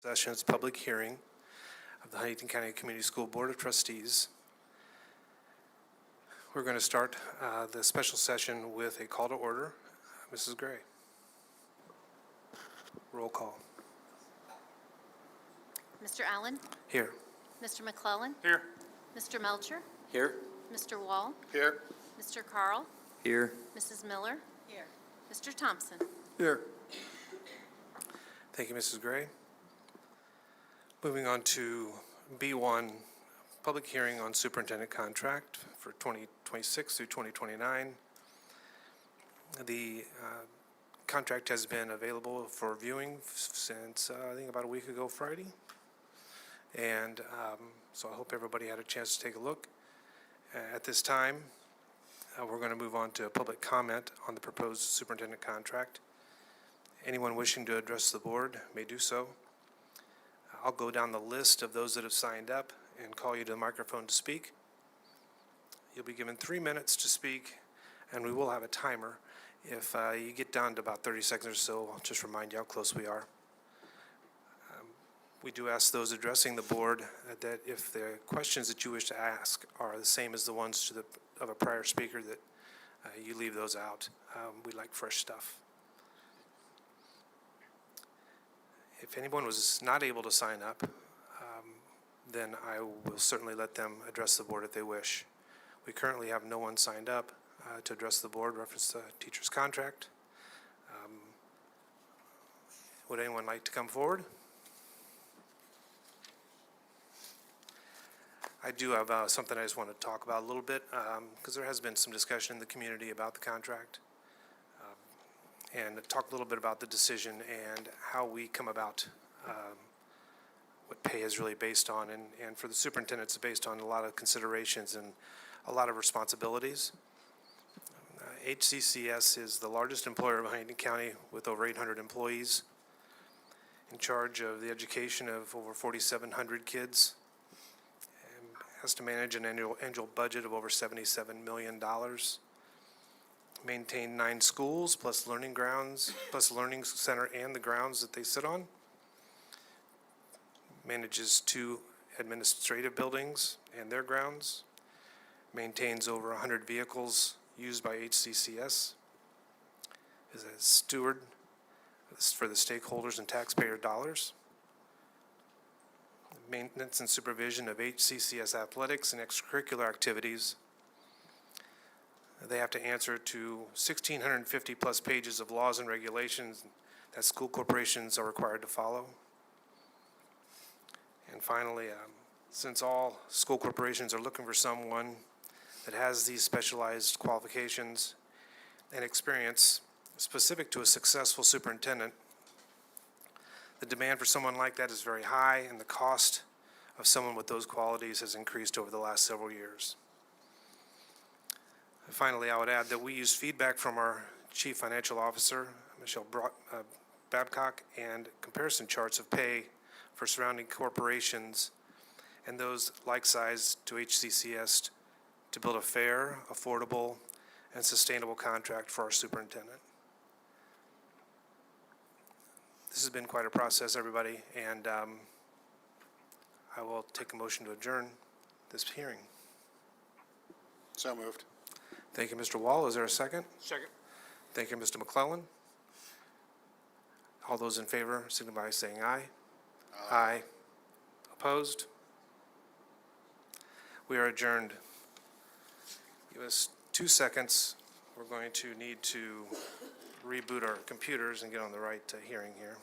Session's public hearing of the Huntington County Community School Board of Trustees. We're going to start the special session with a call to order. Mrs. Gray. Roll call. Mr. Allen? Here. Mr. McClellan? Here. Mr. Melcher? Here. Mr. Wall? Here. Mr. Carl? Here. Mrs. Miller? Here. Mr. Thompson? Here. Thank you, Mrs. Gray. Moving on to B1, public hearing on superintendent contract for 2026 through 2029. The contract has been available for viewing since I think about a week ago Friday. And so I hope everybody had a chance to take a look. At this time, we're going to move on to public comment on the proposed superintendent contract. Anyone wishing to address the board may do so. I'll go down the list of those that have signed up and call you to the microphone to speak. You'll be given 3 minutes to speak, and we will have a timer. If you get down to about 30 seconds or so, I'll just remind you how close we are. We do ask those addressing the board that if the questions that you wish to ask are the same as the ones of a prior speaker, that you leave those out. We like fresh stuff. If anyone was not able to sign up, then I will certainly let them address the board if they wish. We currently have no one signed up to address the board, reference the teacher's contract. Would anyone like to come forward? I do have something I just want to talk about a little bit because there has been some discussion in the community about the contract. And talk a little bit about the decision and how we come about what pay is really based on. And for the superintendent, it's based on a lot of considerations and a lot of responsibilities. HCCS is the largest employer of Huntington County with over 800 employees, in charge of the education of over 4,700 kids, and has to manage an annual budget of over $77 million. Maintain 9 schools, plus learning grounds, plus learning center and the grounds that they sit on. Manages 2 administrative buildings and their grounds. Maintains over 100 vehicles used by HCCS. Is a steward for the stakeholders and taxpayer dollars. Maintenance and supervision of HCCS athletics and extracurricular activities. They have to answer to 1,650 plus pages of laws and regulations that school corporations are required to follow. And finally, since all school corporations are looking for someone that has these specialized qualifications and experience specific to a successful superintendent, the demand for someone like that is very high, and the cost of someone with those qualities has increased over the last several years. Finally, I would add that we use feedback from our Chief Financial Officer, Michelle Babcock, and comparison charts of pay for surrounding corporations and those like size to HCCS to build a fair, affordable, and sustainable contract for our superintendent. This has been quite a process, everybody, and I will take a motion to adjourn this hearing. So moved. Thank you, Mr. Wall. Is there a second? Second. Thank you, Mr. McClellan. All those in favor signify by saying aye. Aye. Opposed? We are adjourned. Give us 2 seconds. We're going to need to reboot our computers and get on the right hearing here.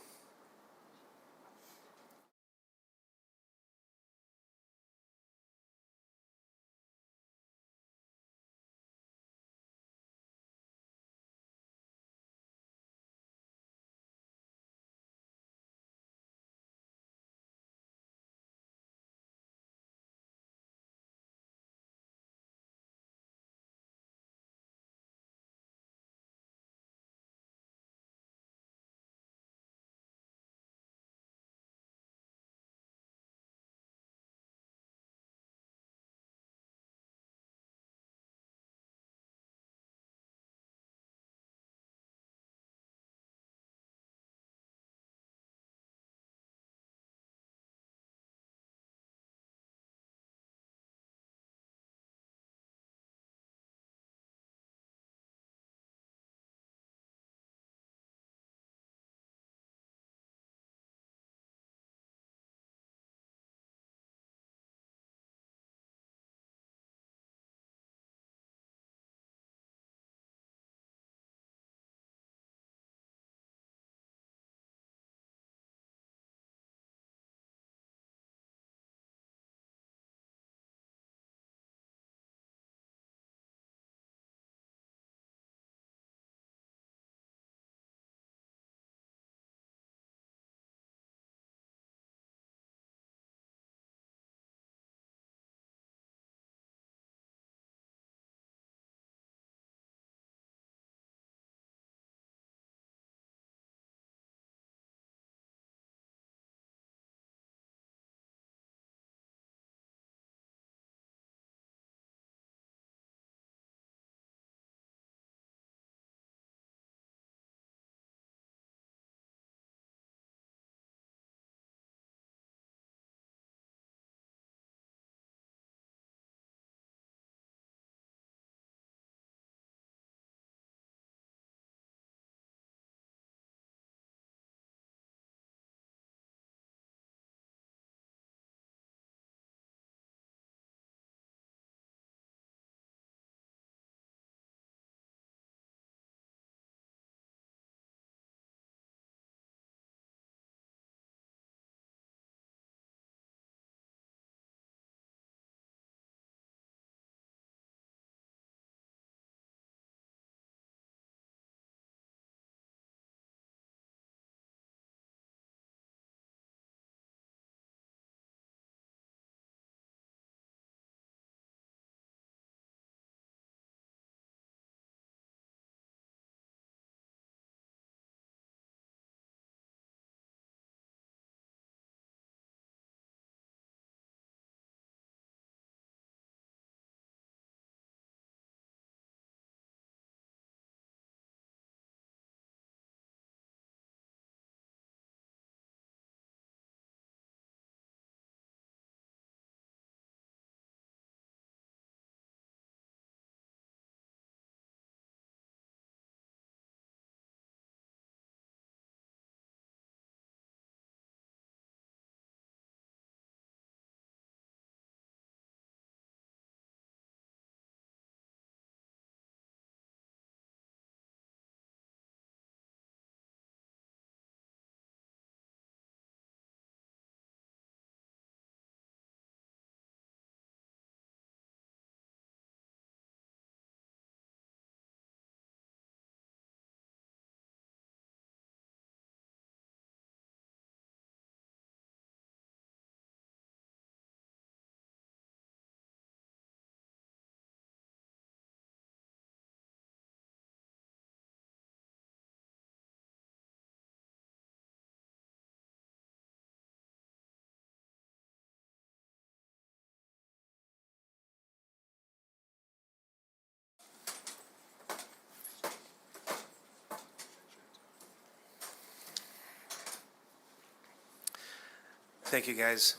Thank you, guys.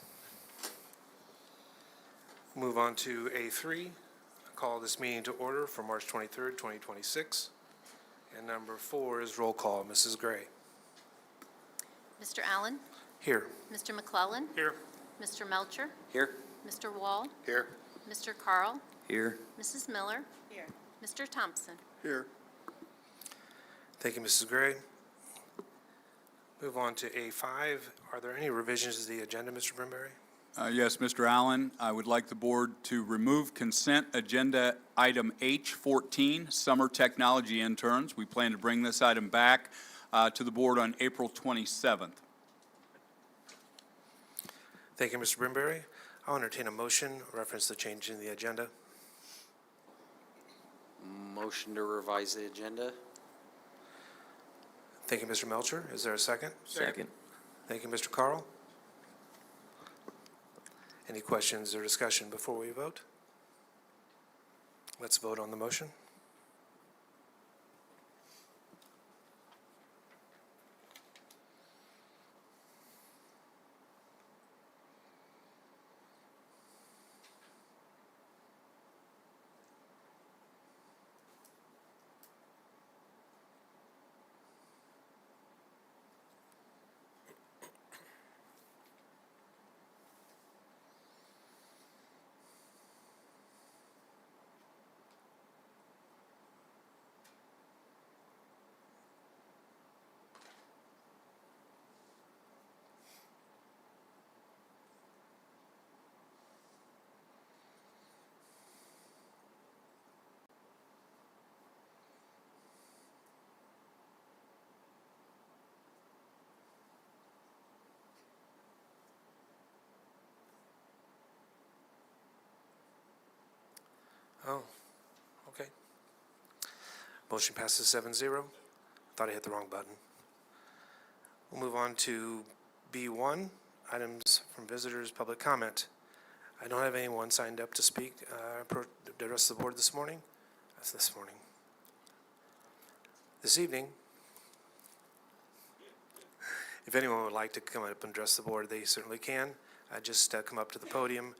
Move on to A3. Call this meeting to order for March 23rd, 2026. And number 4 is roll call. Mrs. Gray. Mr. Allen? Here. Mr. McClellan? Here. Mr. Melcher? Here. Mr. Wall? Here. Mr. Carl? Here. Mrs. Miller? Here. Mr. Thompson? Here. Thank you, Mrs. Gray. Move on to A5. Are there any revisions to the agenda, Mr. Brimberry? Yes, Mr. Allen, I would like the board to remove consent agenda item H14, summer technology interns. We plan to bring this item back to the board on April 27th. Thank you, Mr. Brimberry. I'll entertain a motion reference the change in the agenda. Motion to revise the agenda. Thank you, Mr. Melcher. Is there a second? Second. Thank you, Mr. Carl. Any questions or discussion before we vote? Let's vote on the motion. Oh, okay. Motion passes 7-0. Thought I hit the wrong button. We'll move on to B1, items from visitors, public comment. I don't have anyone signed up to speak to address the board this morning. That's this morning. This evening, if anyone would like to come up and address the board, they certainly can. Just come up to the podium,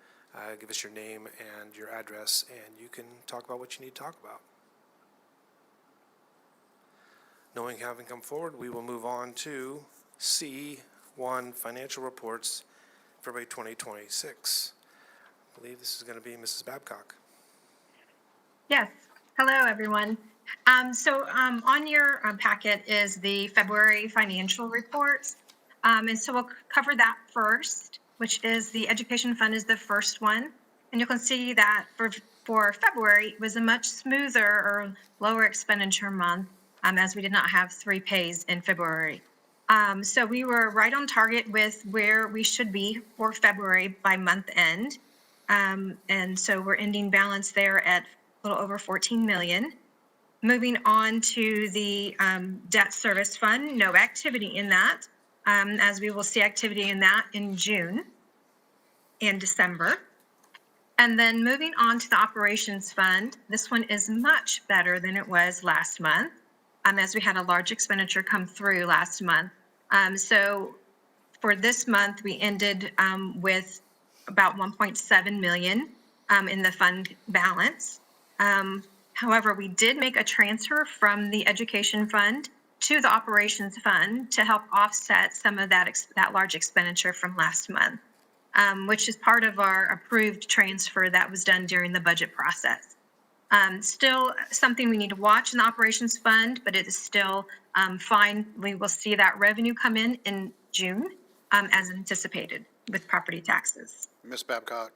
give us your name and your address, and you can talk about what you need to talk about. Knowing having come forward, we will move on to C1, financial reports, February 2026. I believe this is going to be Mrs. Babcock. Yes. Hello, everyone. On your packet is the February financial reports. And so we'll cover that first, which is the education fund is the first one. And you can see that for February, it was a much smoother or lower expenditure month, as we did not have 3 pays in February. So we were right on target with where we should be for February by month end. And so we're ending balance there at a little over 14 million. Moving on to the debt service fund, no activity in that, as we will see activity in that in June and December. And then moving on to the operations fund, this one is much better than it was last month, as we had a large expenditure come through last month. So for this month, we ended with about 1.7 million in the fund balance. However, we did make a transfer from the education fund to the operations fund to help offset some of that large expenditure from last month, which is part of our approved transfer that was done during the budget process. Still something we need to watch in the operations fund, but it is still fine. We will see that revenue come in June as anticipated with property taxes. Ms. Babcock?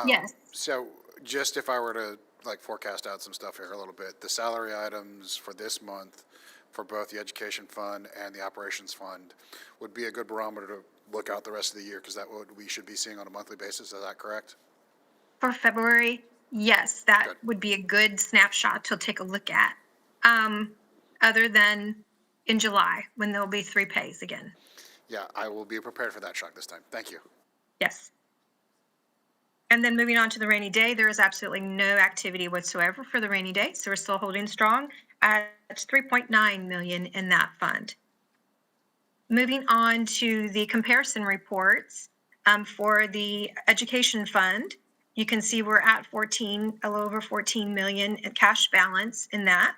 Yes. So just if I were to forecast out some stuff here a little bit, the salary items for this month for both the education fund and the operations fund would be a good barometer to look out the rest of the year, because that's what we should be seeing on a monthly basis. Is that correct? For February, yes, that Good. would be a good snapshot to take a look at. Other than in July, when there'll be 3 pays again. Yeah, I will be prepared for that shock this time. Thank you. Yes. And then moving on to the rainy day, there is absolutely no activity whatsoever for the rainy day. So we're still holding strong at 3.9 million in that fund. Moving on to the comparison reports, For the education fund, you can see we're at a little over 14 million in cash balance in that.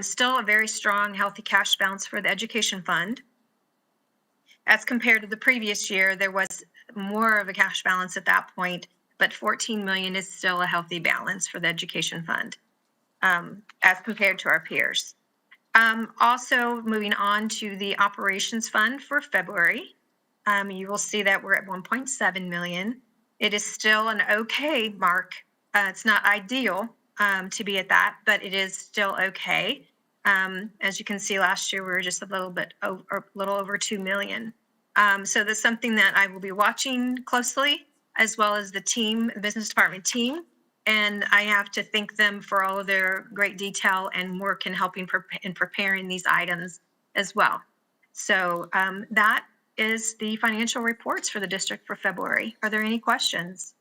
Still a very strong, healthy cash balance for the education fund. As compared to the previous year, there was more of a cash balance at that point, but 14 million is still a healthy balance for the education fund, as compared to our peers. Also, moving on to the operations fund for February, you will see that we're at 1.7 million. It is still an okay mark. It's not ideal to be at that, but it is still okay. As you can see, last year we were just a little over 2 million. So that's something that I will be watching closely, as well as the team, the business department team. And I have to thank them for all of their great detail and work in helping in preparing these items as well. So that is the financial reports for the district for February. Are there any questions?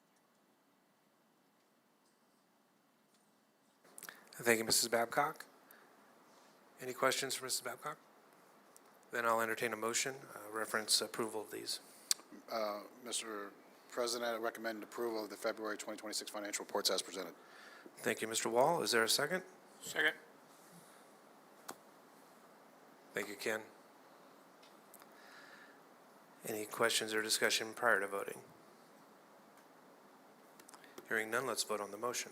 Thank you, Mrs. Babcock. Any questions for Mrs. Babcock? Then I'll entertain a motion, reference approval of these. Mr. President, I recommend approval of the February 2026 financial reports as presented. Thank you, Mr. Wall. Is there a second? Second. Thank you, Ken. Any questions or discussion prior to voting? Hearing none, let's vote on the motion.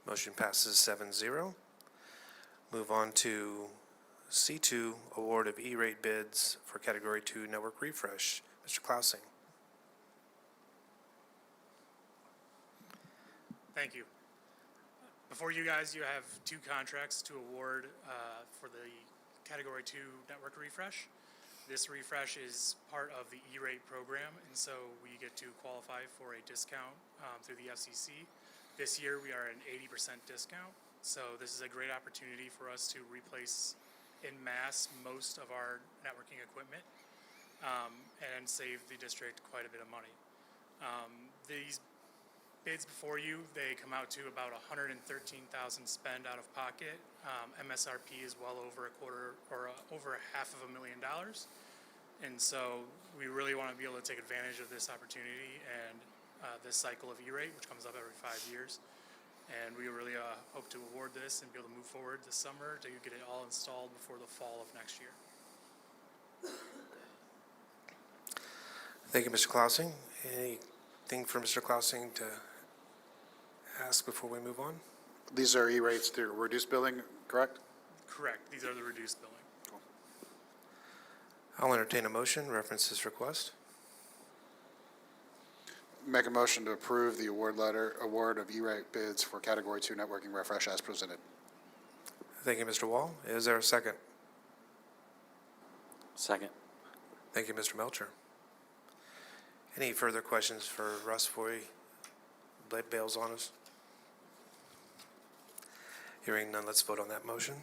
Motion passes 7-0. Move on to C2, award of E-rate bids for Category 2 network refresh. Mr. Klausing. Thank you. Before you guys, you have two contracts to award for the Category 2 network refresh. This refresh is part of the E-rate program, and so we get to qualify for a discount through the FCC. This year, we are at an 80% discount, so this is a great opportunity for us to replace en masse most of our networking equipment and save the district quite a bit of money. These bids before you, they come out to about $113,000 spend out of pocket. MSRP is well over a quarter or over $500,000, and so we really want to be able to take advantage of this opportunity and this cycle of E-rate, which comes up every 5 years. And we really hope to award this and be able to move forward this summer to get it all installed before the fall of next year. Thank you, Mr. Klausing. Anything for Mr. Klausing to ask before we move on? These are E-rates through reduced billing, correct? Correct. These are the reduced billing. Cool. I'll entertain a motion, reference this request. Make a motion to approve the award of E-rate bids for Category 2 networking refresh as presented. Thank you, Mr. Wall. Is there a second? Second. Thank you, Mr. Melcher. Any further questions for Russ before he bails on us? Hearing none, let's vote on that motion.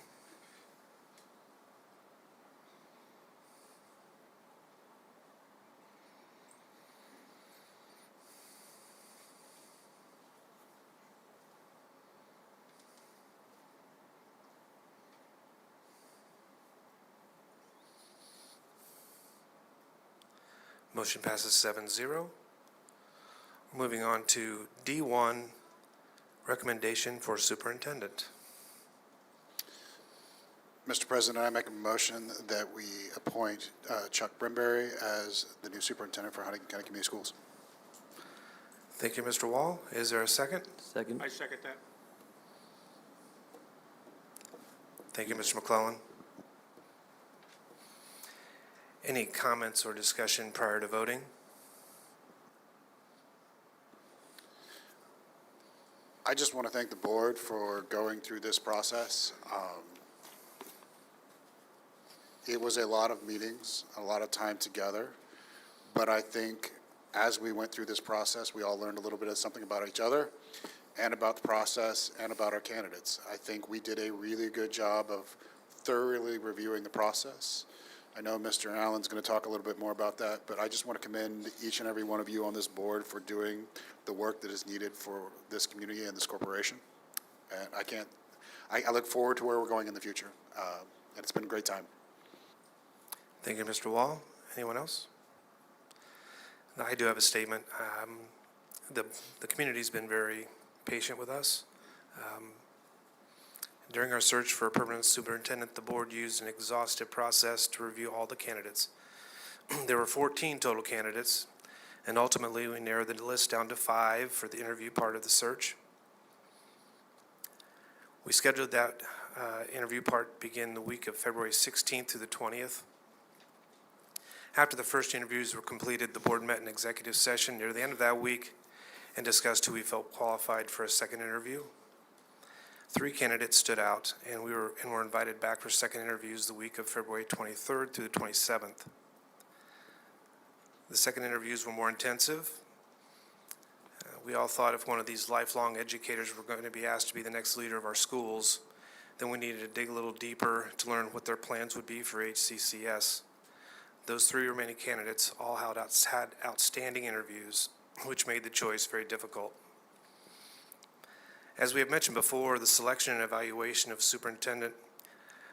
Motion passes 7-0. Moving on to D1, recommendation for superintendent. Mr. President, I make a motion that we appoint Chuck Brimberry as the new superintendent for Huntington County Community Schools. Thank you, Mr. Wall. Is there a second? Second. I second that. Thank you, Mr. McClellan. Any comments or discussion prior to voting? I just want to thank the board for going through this process. It was a lot of meetings, a lot of time together, but I think as we went through this process, we all learned a little bit of something about each other and about the process and about our candidates. I think we did a really good job of thoroughly reviewing the process. I know Mr. Allen's going to talk a little bit more about that, but I just want to commend each and every one of you on this board for doing the work that is needed for this community and this corporation. And I look forward to where we're going in the future. And it's been a great time. Thank you, Mr. Wall. Anyone else? No, I do have a statement. The community's been very patient with us. During our search for a permanent superintendent, the board used an exhaustive process to review all the candidates. There were 14 total candidates, and ultimately we narrowed the list down to 5 for the interview part of the search. We scheduled that interview part begin the week of February 16th through the 20th. After the first interviews were completed, the board met in executive session near the end of that week and discussed who we felt qualified for a second interview. 3 candidates stood out, and were invited back for second interviews the week of February 23rd through the 27th. The second interviews were more intensive. We all thought if one of these lifelong educators were going to be asked to be the next leader of our schools, then we needed to dig a little deeper to learn what their plans would be for HCCS. Those 3 remaining candidates all had outstanding interviews, which made the choice very difficult. As we have mentioned before, the selection and evaluation of superintendent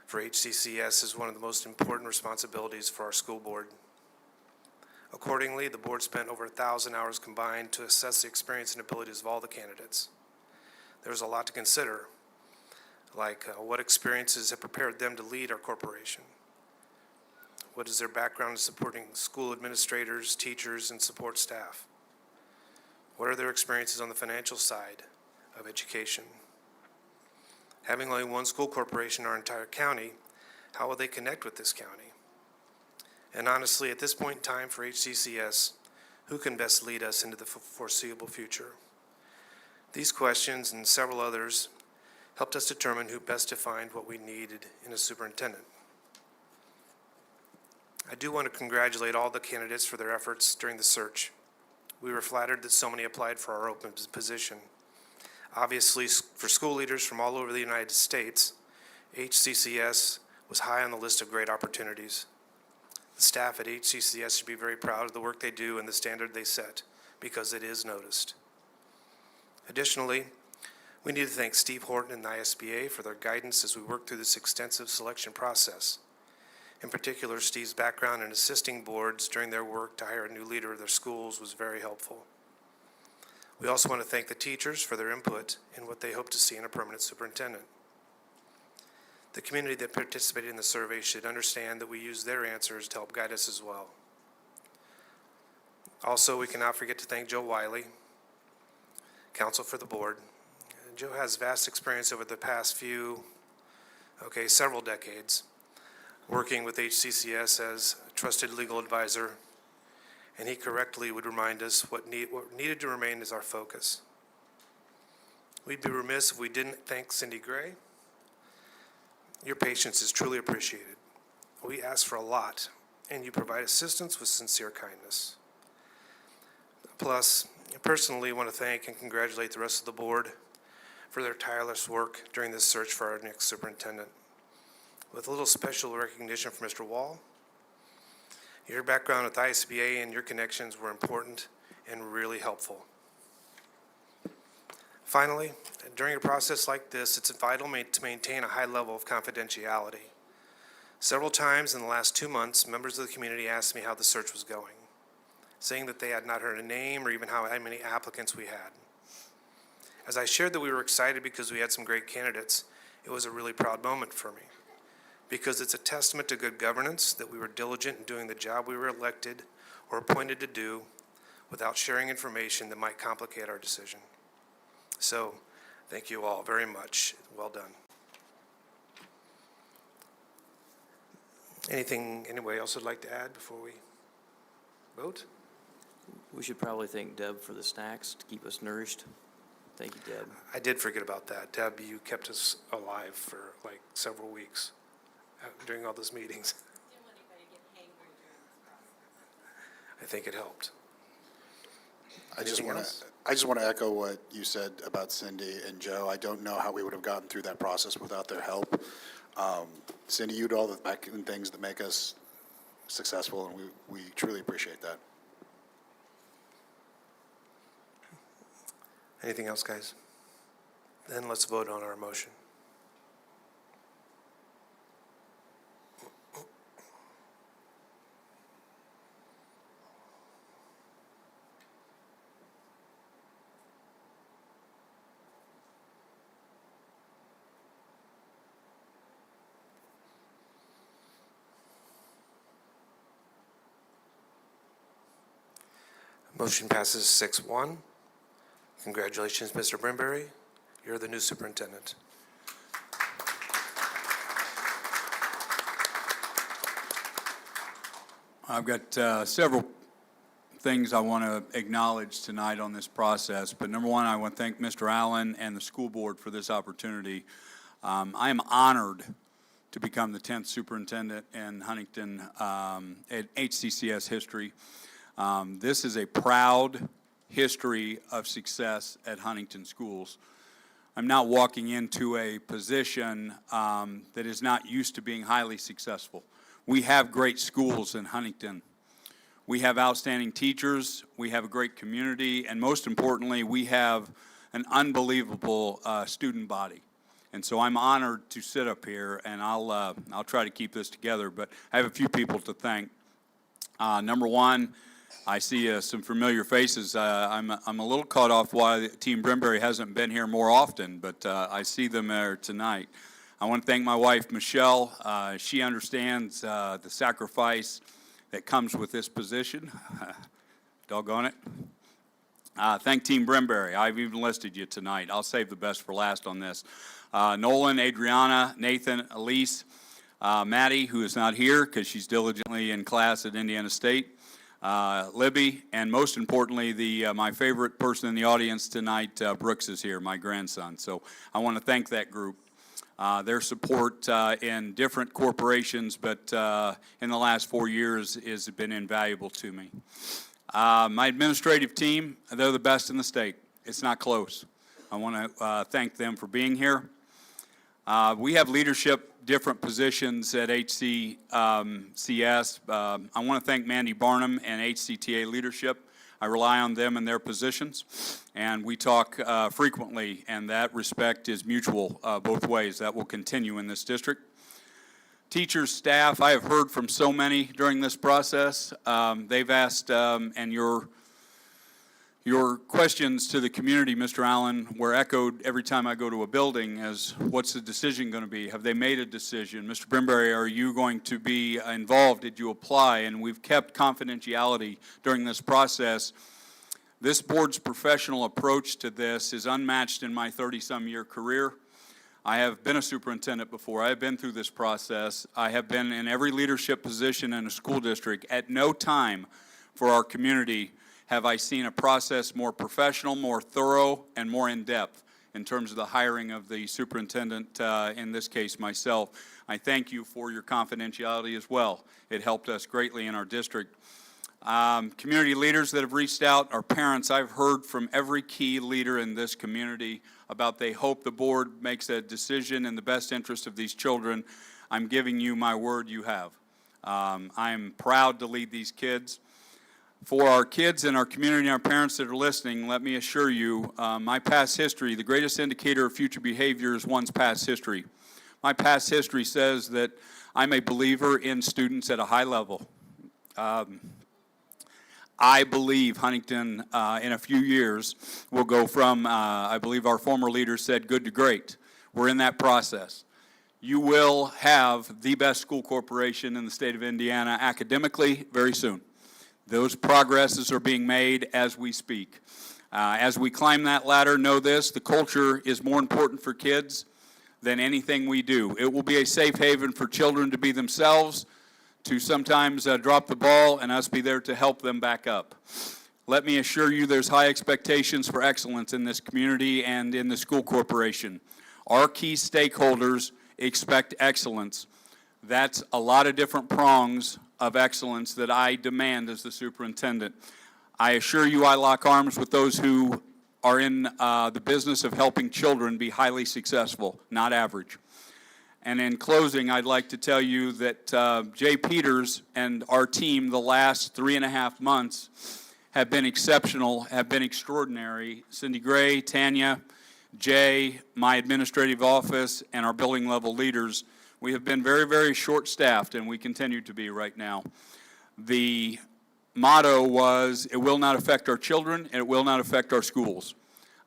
for HCCS is one of the most important responsibilities for our school board. Accordingly, the board spent over 1,000 hours combined to assess the experience and abilities of all the candidates. There was a lot to consider, like what experiences have prepared them to lead our corporation? What is their background in supporting school administrators, teachers, and support staff? What are their experiences on the financial side of education? Having only one school corporation in our entire county, how will they connect with this county? And honestly, at this point in time for HCCS, who can best lead us into the foreseeable future? These questions and several others helped us determine who best defined what we needed in a superintendent. I do want to congratulate all the candidates for their efforts during the search. We were flattered that so many applied for our open position. Obviously, for school leaders from all over the United States, HCCS was high on the list of great opportunities. The staff at HCCS should be very proud of the work they do and the standard they set, because it is noticed. Additionally, we need to thank Steve Horton and the ISBA for their guidance as we work through this extensive selection process. In particular, Steve's background in assisting boards during their work to hire a new leader of their schools was very helpful. We also want to thank the teachers for their input in what they hope to see in a permanent superintendent. The community that participated in the survey should understand that we use their answers to help guide us as well. Also, we cannot forget to thank Joe Wiley, counsel for the board. Joe has vast experience over the past several decades, working with HCCS as a trusted legal advisor, and he correctly would remind us what needed to remain as our focus. We'd be remiss if we didn't thank Cindy Gray. Your patience is truly appreciated. We ask for a lot, and you provide assistance with sincere kindness. Plus, I personally want to thank and congratulate the rest of the board for their tireless work during this search for our next superintendent. With a little special recognition from Mr. Wall, your background with ISBA and your connections were important and really helpful. Finally, during a process like this, it's vital to maintain a high level of confidentiality. Several times in the last 2 months, members of the community asked me how the search was going, saying that they had not heard a name or even how many applicants we had. As I shared that we were excited because we had some great candidates, it was a really proud moment for me, because it's a testament to good governance that we were diligent in doing the job we were elected or appointed to do without sharing information that might complicate our decision. So, thank you all very much. Well done. Anybody else would like to add before we vote? We should probably thank Deb for the snacks to keep us nourished. Thank you, Deb. I did forget about that. Deb, you kept us alive for like several weeks during all those meetings. Didn't want anybody to get hangry during this process. I think it helped. I Anything else? just want to echo what you said about Cindy and Joe. I don't know how we would have gotten through that process without their help. Cindy, you do all the back end things that make us successful, and we truly appreciate that. Anything else, guys? Then let's vote on our motion. Motion passes 6-1. Congratulations, Mr. Brimberry. You're the new superintendent. I've got several things I want to acknowledge tonight on this process, but number one, I want to thank Mr. Allen and the school board for this opportunity. I am honored to become the 10th superintendent in Huntington at HCCS history. This is a proud history of success at Huntington schools. I'm not walking into a position that is not used to being highly successful. We have great schools in Huntington. We have outstanding teachers, we have a great community, and most importantly, we have an unbelievable student body. And so I'm honored to sit up here, and I'll try to keep this together, but I have a few people to thank. Number one, I see some familiar faces. I'm a little caught off why Team Brimberry hasn't been here more often, but I see them there tonight. I want to thank my wife, Michelle. She understands the sacrifice that comes with this position. Doggone it. Thank Team Brimberry. I've even listed you tonight. I'll save the best for last on this. Nolan, Adriana, Nathan, Elise, Maddie, who is not here because she's diligently in class at Indiana State, Libby, and most importantly, my favorite person in the audience tonight, Brooks is here, my grandson. So I want to thank that group. Their support in different corporations, but in the last 4 years has been invaluable to me. My administrative team, they're the best in the state. It's not close. I want to thank them for being here. We have leadership, different positions at HCCS. I want to thank Mandy Barnum and HCTA leadership. I rely on them in their positions, and we talk frequently, and that respect is mutual both ways. That will continue in this district. Teachers, staff, I have heard from so many during this process. They've asked, and your questions to the community, Mr. Allen, were echoed every time I go to a building as, what's the decision going to be? Have they made a decision? Mr. Brimberry, are you going to be involved? Did you apply? And we've kept confidentiality during this process. This board's professional approach to this is unmatched in my 30-some-year career. I have been a superintendent before. I have been through this process. I have been in every leadership position in a school district. At no time for our community have I seen a process more professional, more thorough, and more in-depth in terms of the hiring of the superintendent, in this case myself. I thank you for your confidentiality as well. It helped us greatly in our district. Community leaders that have reached out, our parents, I've heard from every key leader in this community about they hope the board makes a decision in the best interest of these children. I'm giving you my word you have. I'm proud to lead these kids. For our kids and our community and our parents that are listening, let me assure you, my past history, the greatest indicator of future behavior is one's past history. My past history says that I'm a believer in students at a high level. I believe Huntington, in a few years, will go from, I believe our former leader said, good to great. We're in that process. You will have the best school corporation in the state of Indiana academically very soon. Those progresses are being made as we speak. As we climb that ladder, know this, the culture is more important for kids than anything we do. It will be a safe haven for children to be themselves, to sometimes drop the ball, and us be there to help them back up. Let me assure you there's high expectations for excellence in this community and in the school corporation. Our key stakeholders expect excellence. That's a lot of different prongs of excellence that I demand as the superintendent. I assure you I lock arms with those who are in the business of helping children be highly successful, not average. And in closing, I'd like to tell you that Jay Peters and our team the last 3.5 months have been exceptional, have been extraordinary. Cindy Gray, Tanya, Jay, my administrative office, and our building level leaders, we have been very, very short-staffed, and we continue to be right now. The motto was, it will not affect our children, and it will not affect our schools.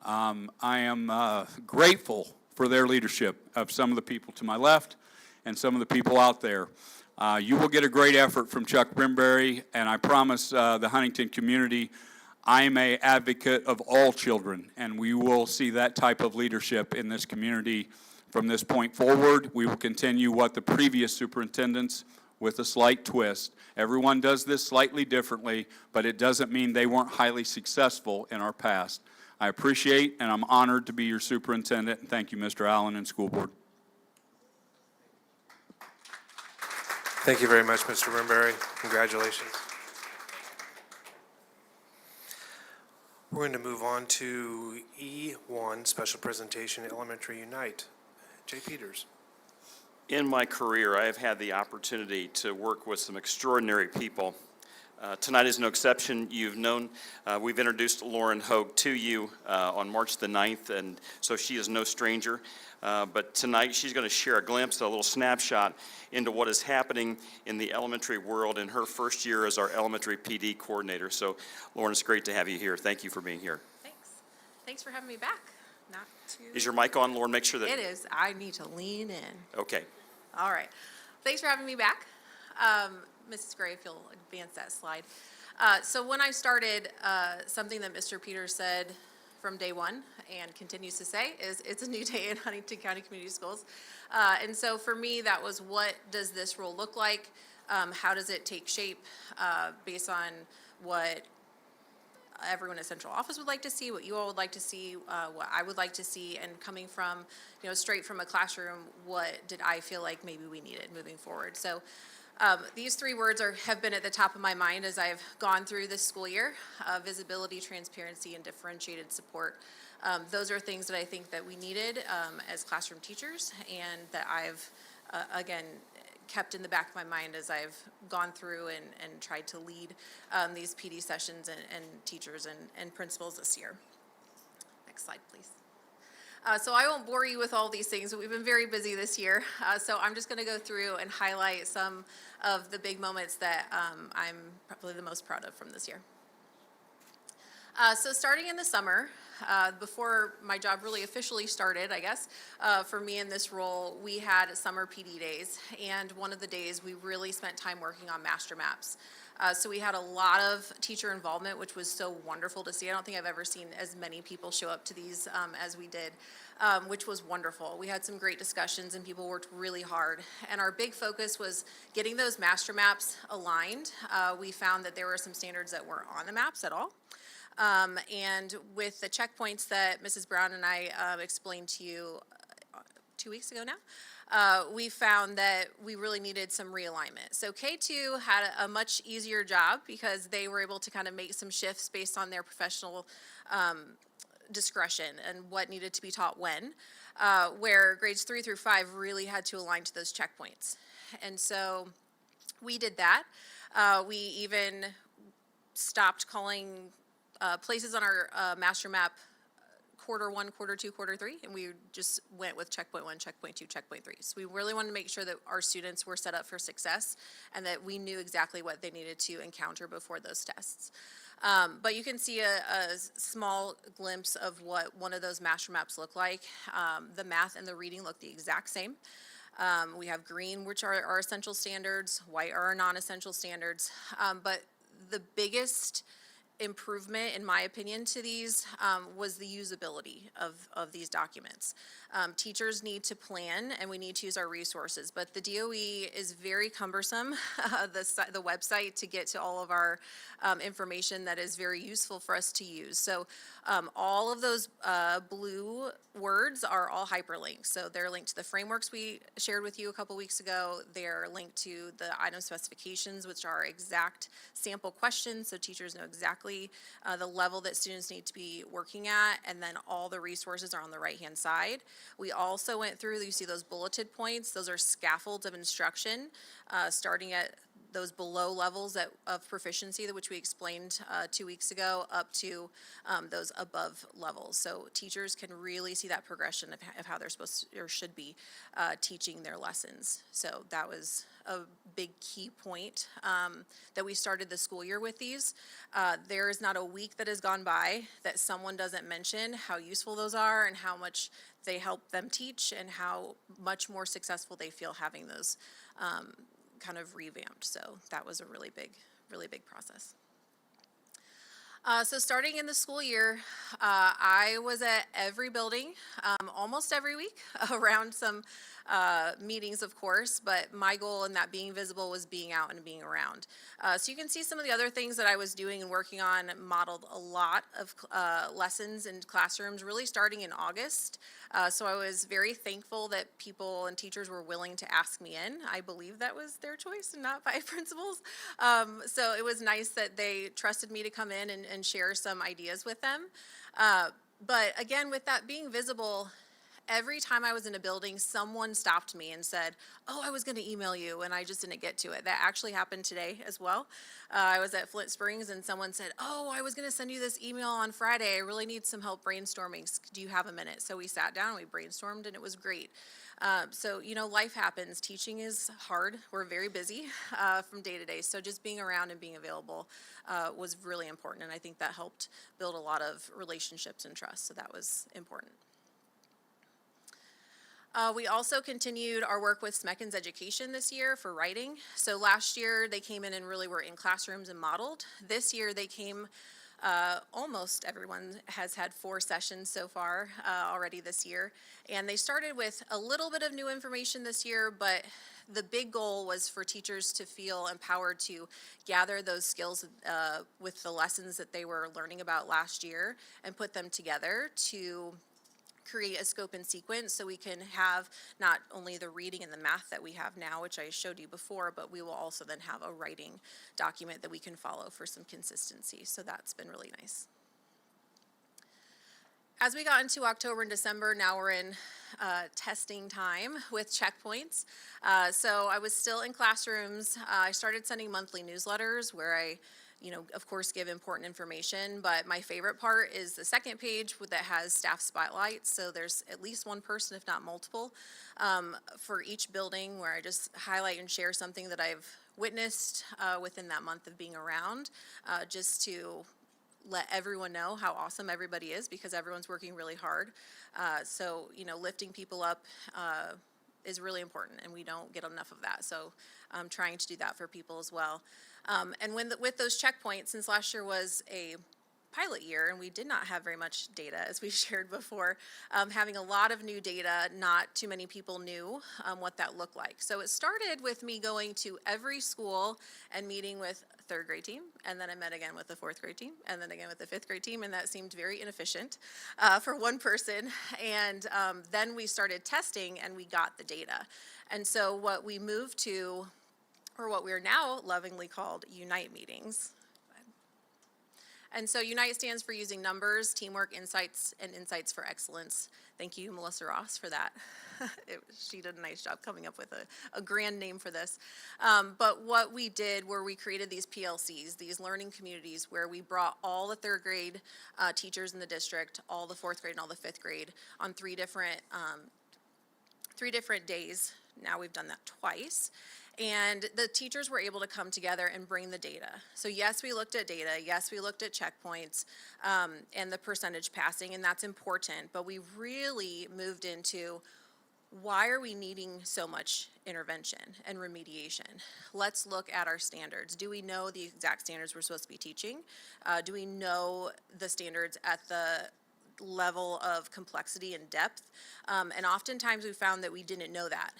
I am grateful for their leadership of some of the people to my left and some of the people out there. You will get a great effort from Chuck Brimberry, and I promise the Huntington community I am an advocate of all children, and we will see that type of leadership in this community from this point forward. We will continue what the previous superintendents with a slight twist. Everyone does this slightly differently, but it doesn't mean they weren't highly successful in our past. I appreciate and I'm honored to be your superintendent, and thank you, Mr. Allen and school board. Thank you very much, Mr. Brimberry. Congratulations. We're going to move on to E1, Special Presentation, Elementary U.N.I.T.E. Jay Peters. In my career, I have had the opportunity to work with some extraordinary people. Tonight is no exception. You've known, we've introduced Lauren Hogue to you on March the 9th, and so she is no stranger. But tonight she's going to share a glimpse, a little snapshot into what is happening in the elementary world in her first year as our elementary PD coordinator. So, Lauren, it's great to have you here. Thank you for being here. Thanks. Thanks for having me back. Not too. Is your mic on, Lauren? Make sure that. It is. I need to lean in. Okay. All right. Thanks for having me back. Mrs. Gray, if you'll advance that slide. So when I started, something that Mr. Peters said from day one and continues to say is it's a new day in Huntington County Community Schools. And so for me, that was, what does this role look like? How does it take shape based on what everyone at central office would like to see, what you all would like to see, what I would like to see, and coming from, straight from a classroom, what did I feel like maybe we needed moving forward? So these three words have been at the top of my mind as I've gone through this school year: visibility, transparency, and differentiated support. Those are things that I think that we needed as classroom teachers, and that I've, again, kept in the back of my mind as I've gone through and tried to lead these PD sessions and teachers and principals this year. Next slide, please. So I won't bore you with all these things, but we've been very busy this year. So I'm just going to go through and highlight some of the big moments that I'm probably the most proud of from this year. So starting in the summer, before my job really officially started, I guess, for me in this role, we had summer PD days, and one of the days we really spent time working on master maps. So we had a lot of teacher involvement, which was so wonderful to see. I don't think I've ever seen as many people show up to these as we did, which was wonderful. We had some great discussions and people worked really hard. And our big focus was getting those master maps aligned. We found that there were some standards that weren't on the maps at all. And with the checkpoints that Mrs. Brown and I explained to you 2 weeks ago now, we found that we really needed some realignment. So K2 had a much easier job because they were able to kind of make some shifts based on their professional discretion and what needed to be taught when, where grades 3 through 5 really had to align to those checkpoints. And so we did that. We even stopped calling places on our master map quarter 1, quarter 2, quarter 3, and we just went with checkpoint 1, checkpoint 2, checkpoint 3. So we really wanted to make sure that our students were set up for success and that we knew exactly what they needed to encounter before those tests. But you can see a small glimpse of what one of those master maps look like. The math and the reading look the exact same. We have green, which are our essential standards, white are our non-essential standards, but the biggest improvement, in my opinion, to these was the usability of these documents. Teachers need to plan and we need to use our resources, but the DOE is very cumbersome, the website, to get to all of our information that is very useful for us to use. So all of those blue words are all hyperlinks. So they're linked to the frameworks we shared with you a couple weeks ago. They're linked to the item specifications, which are exact sample questions, so teachers know exactly exactly the level that students need to be working at, and then all the resources are on the right-hand side. We also went through, you see those bulleted points, those are scaffolds of instruction, starting at those below levels of proficiency, which we explained 2 weeks ago, up to those above levels. So teachers can really see that progression of how they're supposed to, or should be teaching their lessons. So that was a big key point that we started the school year with these. There is not a week that has gone by that someone doesn't mention how useful those are and how much they help them teach and how much more successful they feel having those kind of revamped. So that was a really big process. So starting in the school year, I was at every building, almost every week, around some meetings, of course, but my goal in that being visible was being out and being around. So you can see some of the other things that I was doing and working on modeled a lot of lessons in classrooms, really starting in August. So I was very thankful that people and teachers were willing to ask me in. I believe that was their choice and not by principals. So it was nice that they trusted me to come in and share some ideas with them. But again, with that being visible, every time I was in a building, someone stopped me and said, "Oh, I was going to email you," and I just didn't get to it. That actually happened today as well. I was at Flint Springs, and someone said, "Oh, I was going to send you this email on Friday. I really need some help brainstorming. Do you have a minute?" So we sat down, we brainstormed, and it was great. So, life happens. Teaching is hard. We're very busy from day to day. So just being around and being available was really important, and I think that helped build a lot of relationships and trust. So that was important. We also continued our work with Smeckens Education this year for writing. So last year they came in and really were in classrooms and modeled. This year they came, almost everyone has had 4 sessions so far already this year. And they started with a little bit of new information this year, but the big goal was for teachers to feel empowered to gather those skills with the lessons that they were learning about last year and put them together to create a scope and sequence so we can have not only the reading and the math that we have now, which I showed you before, but we will also then have a writing document that we can follow for some consistency. So that's been really nice. As we got into October and December, now we're in testing time with checkpoints. So I was still in classrooms. I started sending monthly newsletters where I of course, give important information, but my favorite part is the second page that has staff spotlights. So there's at least one person, if not multiple, for each building where I just highlight and share something that I've witnessed within that month of being around, just to let everyone know how awesome everybody is because everyone's working really hard. So, lifting people up is really important, and we don't get enough of that. So I'm trying to do that for people as well. And with those checkpoints, since last year was a pilot year and we did not have very much data, as we shared before, having a lot of new data, not too many people knew what that looked like. So it started with me going to every school and meeting with third grade team, and then I met again with the 4th grade team, and then again with the 5th grade team, and that seemed very inefficient for one person. And then we started testing and we got the data. And so what we moved to, or what we're now lovingly called U.N.I.T.E meetings. And so U.N.I.T.E stands for Using Numbers, Teamwork, Insights, and Insights for Excellence. Thank you, Melissa Ross, for that. She did a nice job coming up with a grand name for this. But what we did were we created these PLCs, these learning communities, where we brought all the 3rd grade teachers in the district, all the 4th grade and all the 5th grade on 3 different days. Now we've done that twice. And the teachers were able to come together and bring the data. So yes, we looked at data. Yes, we looked at checkpoints and the percentage passing, and that's important. But we really moved into why are we needing so much intervention and remediation? Let's look at our standards. Do we know the exact standards we're supposed to be teaching? Do we know the standards at the level of complexity and depth? And oftentimes we found that we didn't know that,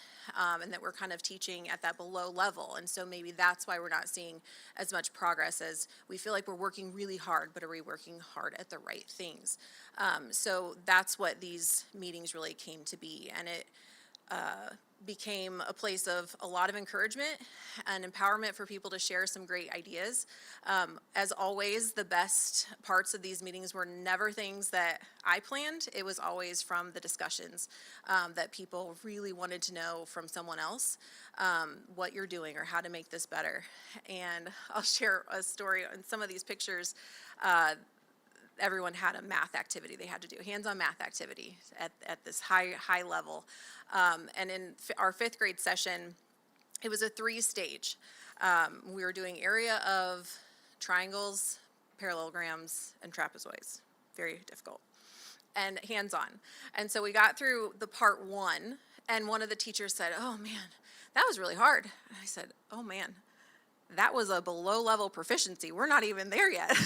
and that we're kind of teaching at that below level. And so maybe that's why we're not seeing as much progress as we feel like we're working really hard, but are we working hard at the right things? So that's what these meetings really came to be. And it became a place of a lot of encouragement and empowerment for people to share some great ideas. As always, the best parts of these meetings were never things that I planned. It was always from the discussions that people really wanted to know from someone else what you're doing or how to make this better. And I'll share a story on some of these pictures. Everyone had a math activity they had to do, hands-on math activity at this high level. And in our 5th grade session, it was a 3-stage. We were doing area of triangles, parallelograms, and trapezoids. Very difficult. And hands-on. And so we got through the part 1, and one of the teachers said, "Oh man, that was really hard." And I said, "Oh man, that was a below-level proficiency. We're not even there yet."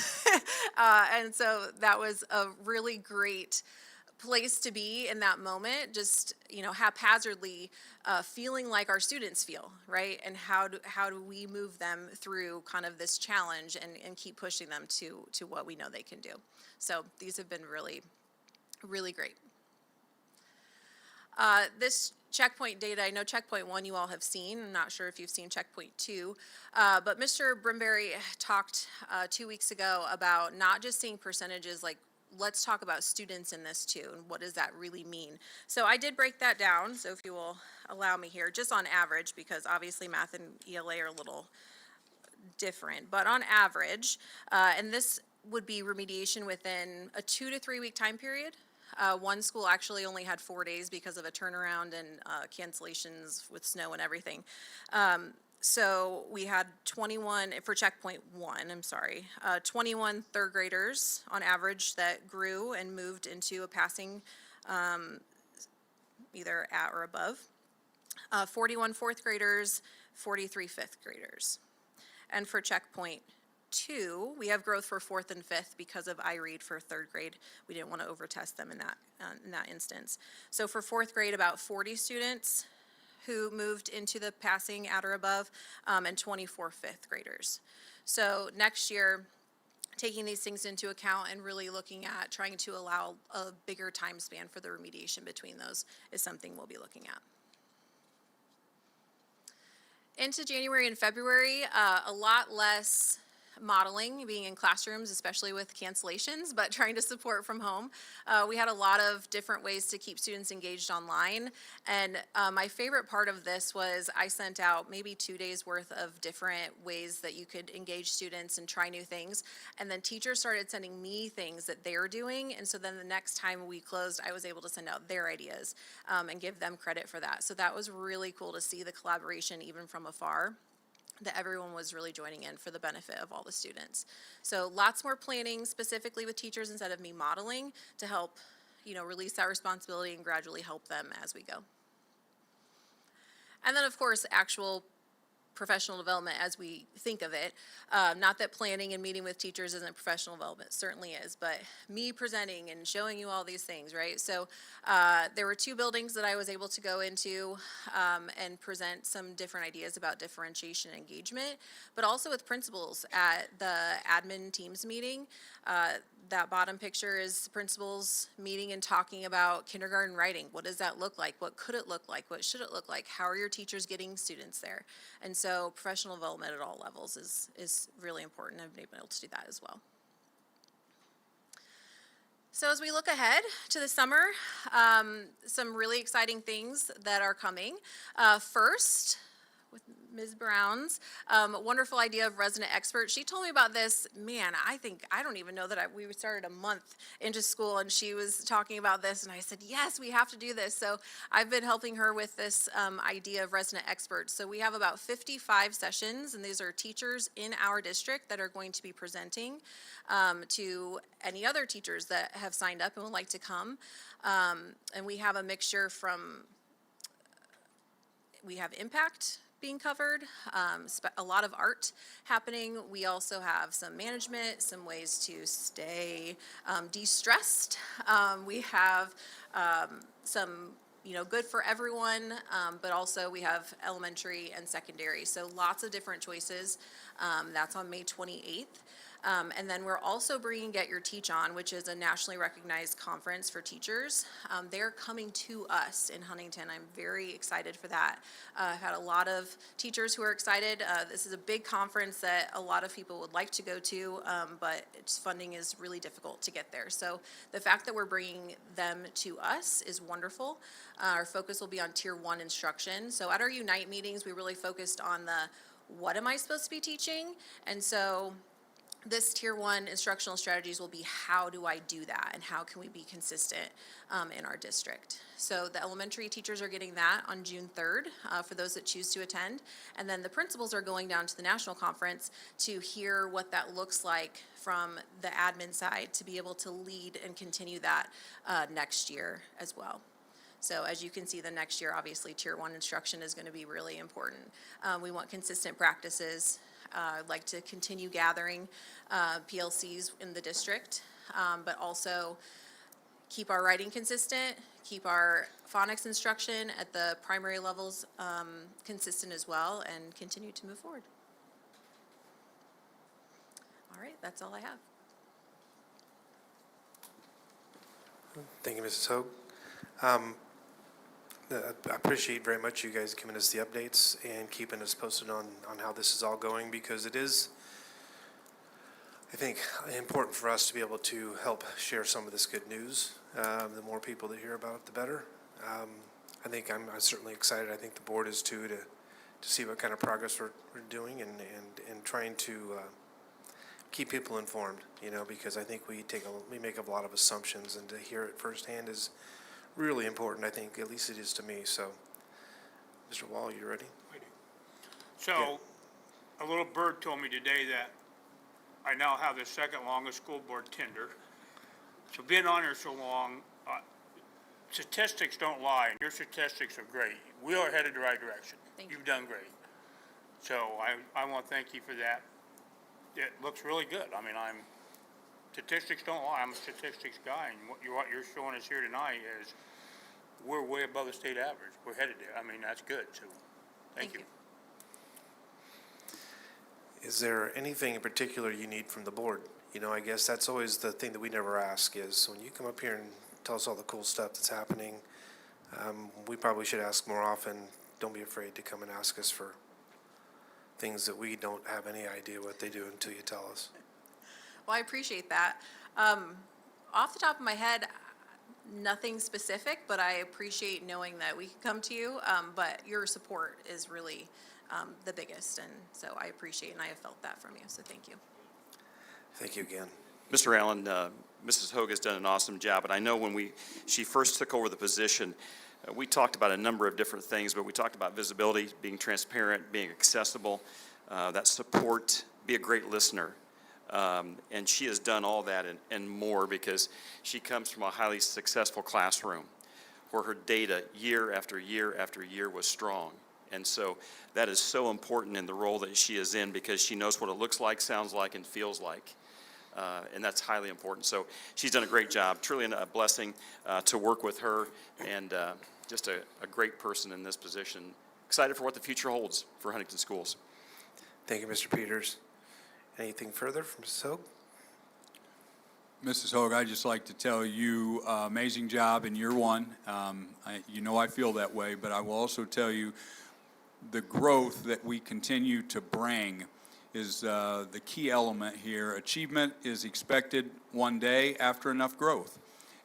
And so that was a really great place to be in that moment, just, haphazardly feeling like our students feel, right? And how do we move them through kind of this challenge and keep pushing them to what we know they can do. So these have been really, really great. This checkpoint data, I know checkpoint 1 you all have seen. I'm not sure if you've seen checkpoint 2, but Mr. Brimberry talked 2 weeks ago about not just seeing percentages, like let's talk about students in this too, and what does that really mean? So I did break that down, so if you will allow me here, just on average, because obviously math and ELA are a little different, but on average, and this would be remediation within a 2 to 3 week time period. One school actually only had 4 days because of a turnaround and cancellations with snow and everything. So we had 21, for checkpoint 1, 21 third graders on average that grew and moved into a passing either at or above. 41 4th graders, 43 5th graders. And for checkpoint 2, we have growth for 4th and 5th because of iRead for 3rd grade. We didn't want to overtest them in that instance. So for 4th grade, about 40 students who moved into the passing at or above, and 24 5th graders. So next year, taking these things into account and really looking at trying to allow a bigger time span for the remediation between those is something we'll be looking at. Into January and February, a lot less modeling, being in classrooms, especially with cancellations, but trying to support from home. We had a lot of different ways to keep students engaged online. And my favorite part of this was I sent out maybe 2 days worth of different ways that you could engage students and try new things. And then teachers started sending me things that they're doing. And so then the next time we closed, I was able to send out their ideas and give them credit for that. So that was really cool to see the collaboration even from afar, that everyone was really joining in for the benefit of all the students. So lots more planning specifically with teachers instead of me modeling to help, release that responsibility and gradually help them as we go. And then of course, actual professional development as we think of it. Not that planning and meeting with teachers isn't professional development, certainly is, but me presenting and showing you all these things, right? So there were 2 buildings that I was able to go into and present some different ideas about differentiation and engagement, but also with principals at the admin teams meeting. That bottom picture is principals meeting and talking about kindergarten writing. What does that look like? What could it look like? What should it look like? How are your teachers getting students there? And so professional development at all levels is really important. I've been able to do that as well. So as we look ahead to the summer, some really exciting things that are coming. First, with Ms. Brown's wonderful idea of resident expert. She told me about this, I don't even know that we started a month into school and she was talking about this and I said, yes, we have to do this. So I've been helping her with this idea of resident experts. So we have about 55 sessions and these are teachers in our district that are going to be presenting to any other teachers that have signed up and would like to come. And we have a mixture we have impact being covered, a lot of art happening. We also have some management, some ways to stay de-stressed. We have some, good for everyone, but also we have elementary and secondary. So lots of different choices. That's on May 28th. And then we're also bringing Get Your Teach On, which is a nationally recognized conference for teachers. They're coming to us in Huntington. I'm very excited for that. I've had a lot of teachers who are excited. This is a big conference that a lot of people would like to go to, but funding is really difficult to get there. So the fact that we're bringing them to us is wonderful. Our focus will be on Tier 1 instruction. So at our U.N.I.T.E meetings, we really focused on the what am I supposed to be teaching? And so this Tier 1 instructional strategies will be how do I do that and how can we be consistent in our district. So the elementary teachers are getting that on June 3rd for those that choose to attend. And then the principals are going down to the national conference to hear what that looks like from the admin side to be able to lead and continue that next year as well. So as you can see, the next year, obviously, Tier 1 instruction is going to be really important. We want consistent practices. I'd like to continue gathering PLCs in the district, but also keep our writing consistent, keep our phonics instruction at the primary levels consistent as well, and continue to move forward. All right, that's all I have. Thank you, Mrs. Hoag. I appreciate very much you guys giving us the updates and keeping us posted on how this is all going, because it is, I think, important for us to be able to help share some of this good news. The more people that hear about it, the better. I think I'm certainly excited. I think the board is too, to see what kind of progress we're doing and trying to keep people informed, you know, because I think we make up a lot of assumptions, and to hear it firsthand is really important, I think, at least it is to me. So, Mr. Wall, you ready? I do. So, a little bird told me today that I now have the second longest school board tenure. So being on here so long, statistics don't lie, and your statistics are great. We are headed the right direction. You've done great. So I want to thank you for that. It looks really good. I mean, statistics don't lie. I'm a statistics guy, and what you're showing us here tonight is we're way above the state average. We're headed there. I mean, that's good. So, thank you. Is there anything in particular you need from the board? You know, I guess that's always the thing that we never ask is when you come up here and tell us all the cool stuff that's happening, we probably should ask more often. Don't be afraid to come and ask us for things that we don't have any idea what they do until you tell us. Well, I appreciate that. Off the top of my head, nothing specific, but I appreciate knowing that we can come to you. But your support is really the biggest, and so I appreciate and I have felt that from you, so thank you. Thank you again. Mr. Allen, Mrs. Hoag has done an awesome job, and I know when she first took over the position, we talked about a number of different things, but we talked about visibility, being transparent, being accessible, that support, be a great listener. And she has done all that and more, because she comes from a highly successful classroom where her data year after year after year was strong. And so that is so important in the role that she is in, because she knows what it looks like, sounds like, and feels like. And that's highly important. So she's done a great job. Truly a blessing to work with her, and just a great person in this position. Excited for what the future holds for Huntington Schools. Thank you, Mr. Peters. Anything further from Mrs. Hoag? Mrs. Hoag, I'd just like to tell you, amazing job in year one. You know I feel that way, but I will also tell you the growth that we continue to bring is the key element here. Achievement is expected one day after enough growth.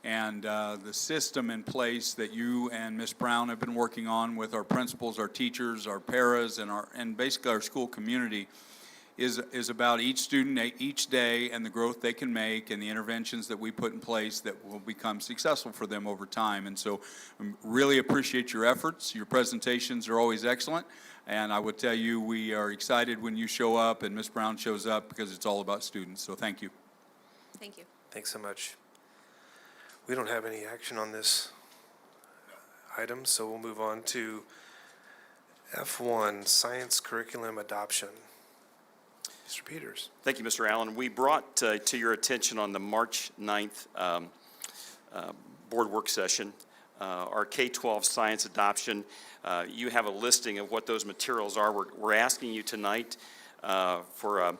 And the system in place that you and Ms. Brown have been working on with our principals, our teachers, our paras, and basically our school community is about each student each day and the growth they can make and the interventions that we put in place that will become successful for them over time. And so really appreciate your efforts. Your presentations are always excellent. And I would tell you we are excited when you show up and Ms. Brown shows up, because it's all about students. So thank you. Thank you. Thanks so much. We don't have any action on this item, so we'll move on to F1, Science Curriculum Adoption. Mr. Peters. Thank you, Mr. Allen. We brought to your attention on the March 9th board work session our K-12 science adoption. You have a listing of what those materials are. We're asking you tonight for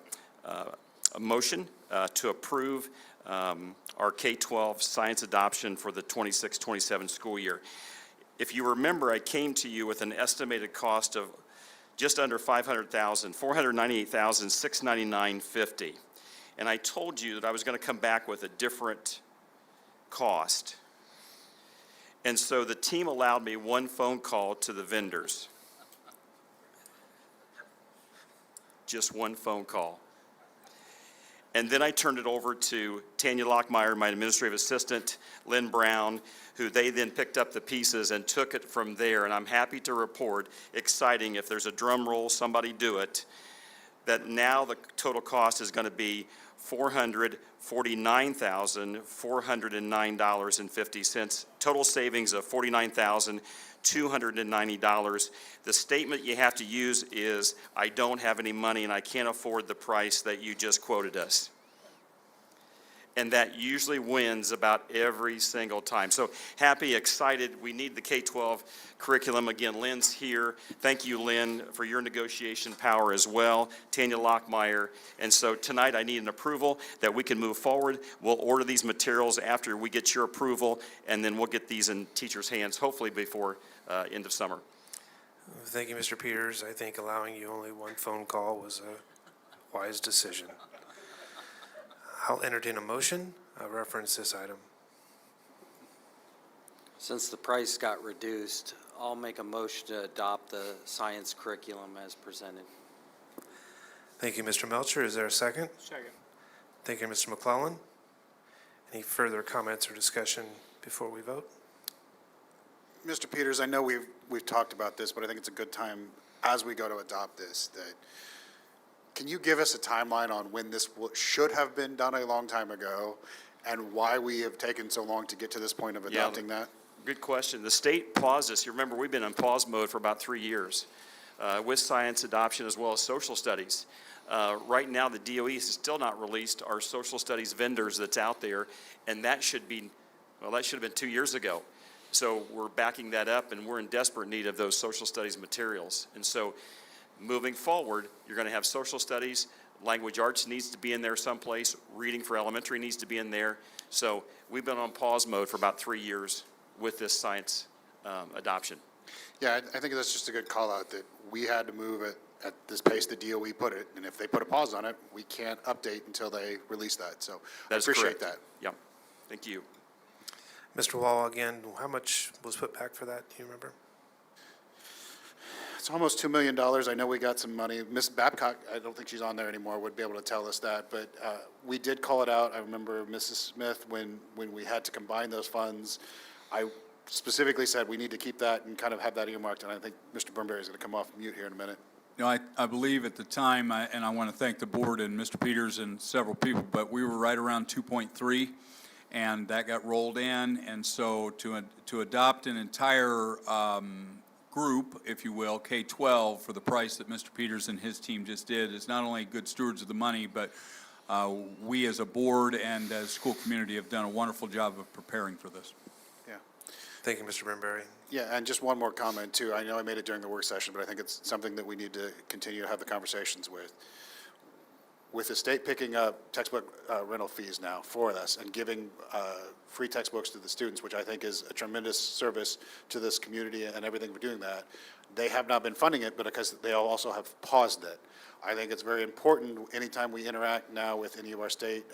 a motion to approve our K-12 science adoption for the 26-27 school year. If you remember, I came to you with an estimated cost of just under $500,000, $498,699.50. And I told you that I was going to come back with a different cost. And so the team allowed me one phone call to the vendors. Just one phone call. And then I turned it over to Tanya Lockmeyer, my administrative assistant, Lynn Brown, who they then picked up the pieces and took it from there. And I'm happy to report, exciting, if there's a drum roll, somebody do it, that now the total cost is going to be $449,409.50, total savings of $49,290. The statement you have to use is, I don't have any money and I can't afford the price that you just quoted us. And that usually wins about every single time. So happy, excited. We need the K-12 curriculum. Again, Lynn's here. Thank you, Lynn, for your negotiation power as well. Tanya Lockmeyer. And so tonight I need an approval that we can move forward. We'll order these materials after we get your approval, and then we'll get these in teachers' hands, hopefully before end of summer. Thank you, Mr. Peters. I think allowing you only one phone call was a wise decision. I'll entertain a motion. Reference this item. Since the price got reduced, I'll make a motion to adopt the science curriculum as presented. Thank you, Mr. Melcher. Is there a second? Second. Thank you, Mr. McClellan. Any further comments or discussion before we vote? Mr. Peters, I know we've talked about this, but I think it's a good time as we go to adopt this, that can you give us a timeline on when this should have been done a long time ago and why we have taken so long to get to this point of adopting that? Good question. The state paused this. You remember, we've been in pause mode for about 3 years with science adoption as well as social studies. Right now, the DOE has still not released our social studies vendors that's out there, and that should have been 2 years ago. So we're backing that up, and we're in desperate need of those social studies materials. And so moving forward, you're going to have social studies, language arts needs to be in there someplace, reading for elementary needs to be in there. So we've been on pause mode for about 3 years with this science adoption. Yeah, I think that's just a good call out that we had to move it at this pace the DOE put it, and if they put a pause on it, we can't update until they release that. So I appreciate that. Yeah, thank you. Mr. Wall, again, how much was put back for that? Do you remember? It's almost $2 million. I know we got some money. Miss Babcock, I don't think she's on there anymore, would be able to tell us that. But we did call it out. I remember Mrs. Smith, when we had to combine those funds, I specifically said we need to keep that and kind of have that earmarked. And I think Mr. Burnberry is going to come off mute here in a minute. You know, I believe at the time, and I want to thank the board and Mr. Peters and several people, but we were right around 2.3, and that got rolled in. And so to adopt an entire group, if you will, K-12, for the price that Mr. Peters and his team just did is not only good stewards of the money, but we as a board and as school community have done a wonderful job of preparing for this. Yeah. Thank you, Mr. Burnberry. Yeah, and just one more comment, too. I know I made it during the work session, but I think it's something that we need to continue to have the conversations with. With the state picking up textbook rental fees now for us and giving free textbooks to the students, which I think is a tremendous service to this community and everything for doing that, they have not been funding it, but because they also have paused it. I think it's very important anytime we interact now with any of our state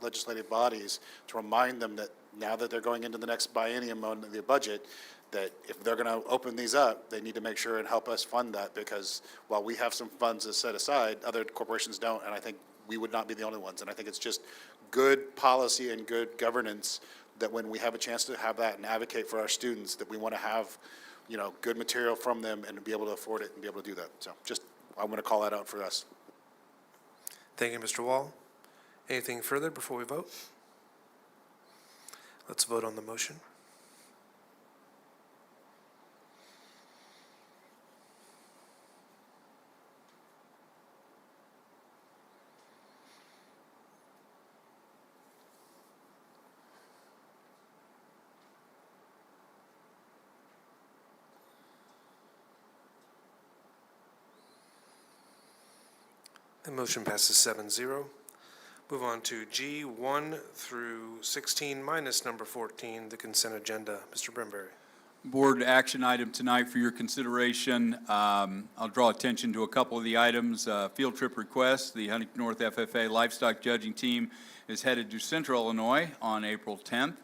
legislative bodies to remind them that now that they're going into the next biennium on the budget, that if they're going to open these up, they need to make sure and help us fund that, because while we have some funds to set aside, other corporations don't, and I think we would not be the only ones. And I think it's just good policy and good governance that when we have a chance to have that and advocate for our students, that we want to have, you know, good material from them and to be able to afford it and be able to do that. So just, I'm going to call that out for us. Thank you, Mr. Wall. Anything further before we vote? Let's vote on the motion. The motion passes 7-0. Move on to G, 1 through 16 minus number 14, the consent agenda. Mr. Brimberry. Board action item tonight for your consideration. I'll draw attention to a couple of the items. Field trip request. The Huntington North FFA Livestock Judging Team is headed to Central Illinois on April 10th.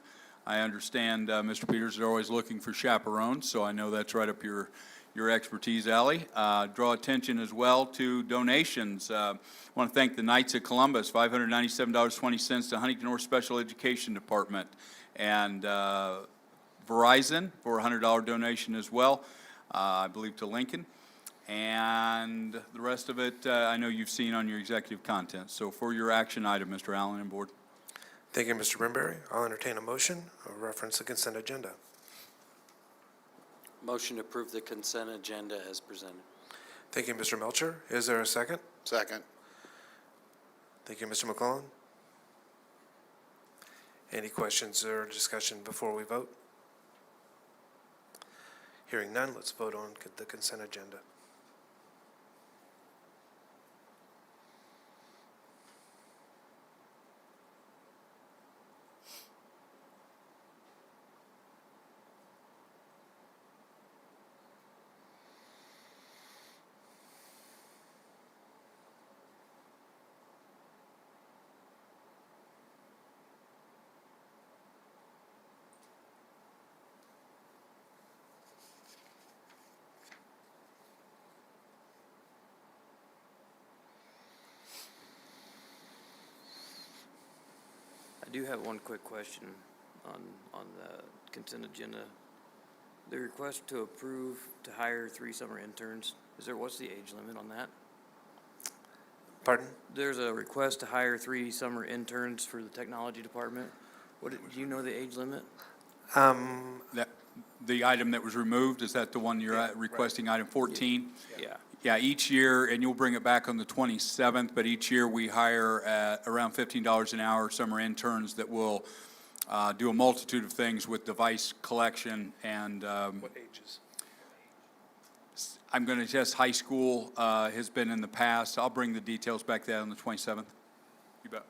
I understand, Mr. Peters, they're always looking for chaperones, so I know that's right up your expertise alley. Draw attention as well to donations. I want to thank the Knights of Columbus, $597.20 to Huntington North Special Education Department, and Verizon for a $100 donation as well, I believe to Lincoln. And the rest of it, I know you've seen on your executive content. So for your action item, Mr. Allen and Board. Thank you, Mr. Brimberry. I'll entertain a motion of reference the consent agenda. Motion to approve the consent agenda as presented. Thank you, Mr. Melcher. Is there a second? Second. Thank you, Mr. McClellan. Any questions or discussion before we vote? Hearing none, let's vote on the consent agenda. I do have one quick question on the consent agenda. The request to approve to hire 3 summer interns, what's the age limit on that? Pardon? There's a request to hire 3 summer interns for the technology department. Do you know the age limit? The item that was removed, is that the one you're requesting, item 14? Yeah. Yeah, each year, and you'll bring it back on the 27th, but each year we hire at around $15 an hour summer interns that will do a multitude of things with device collection and What ages? I'm going to guess high school has been in the past. I'll bring the details back to that on the 27th. You bet.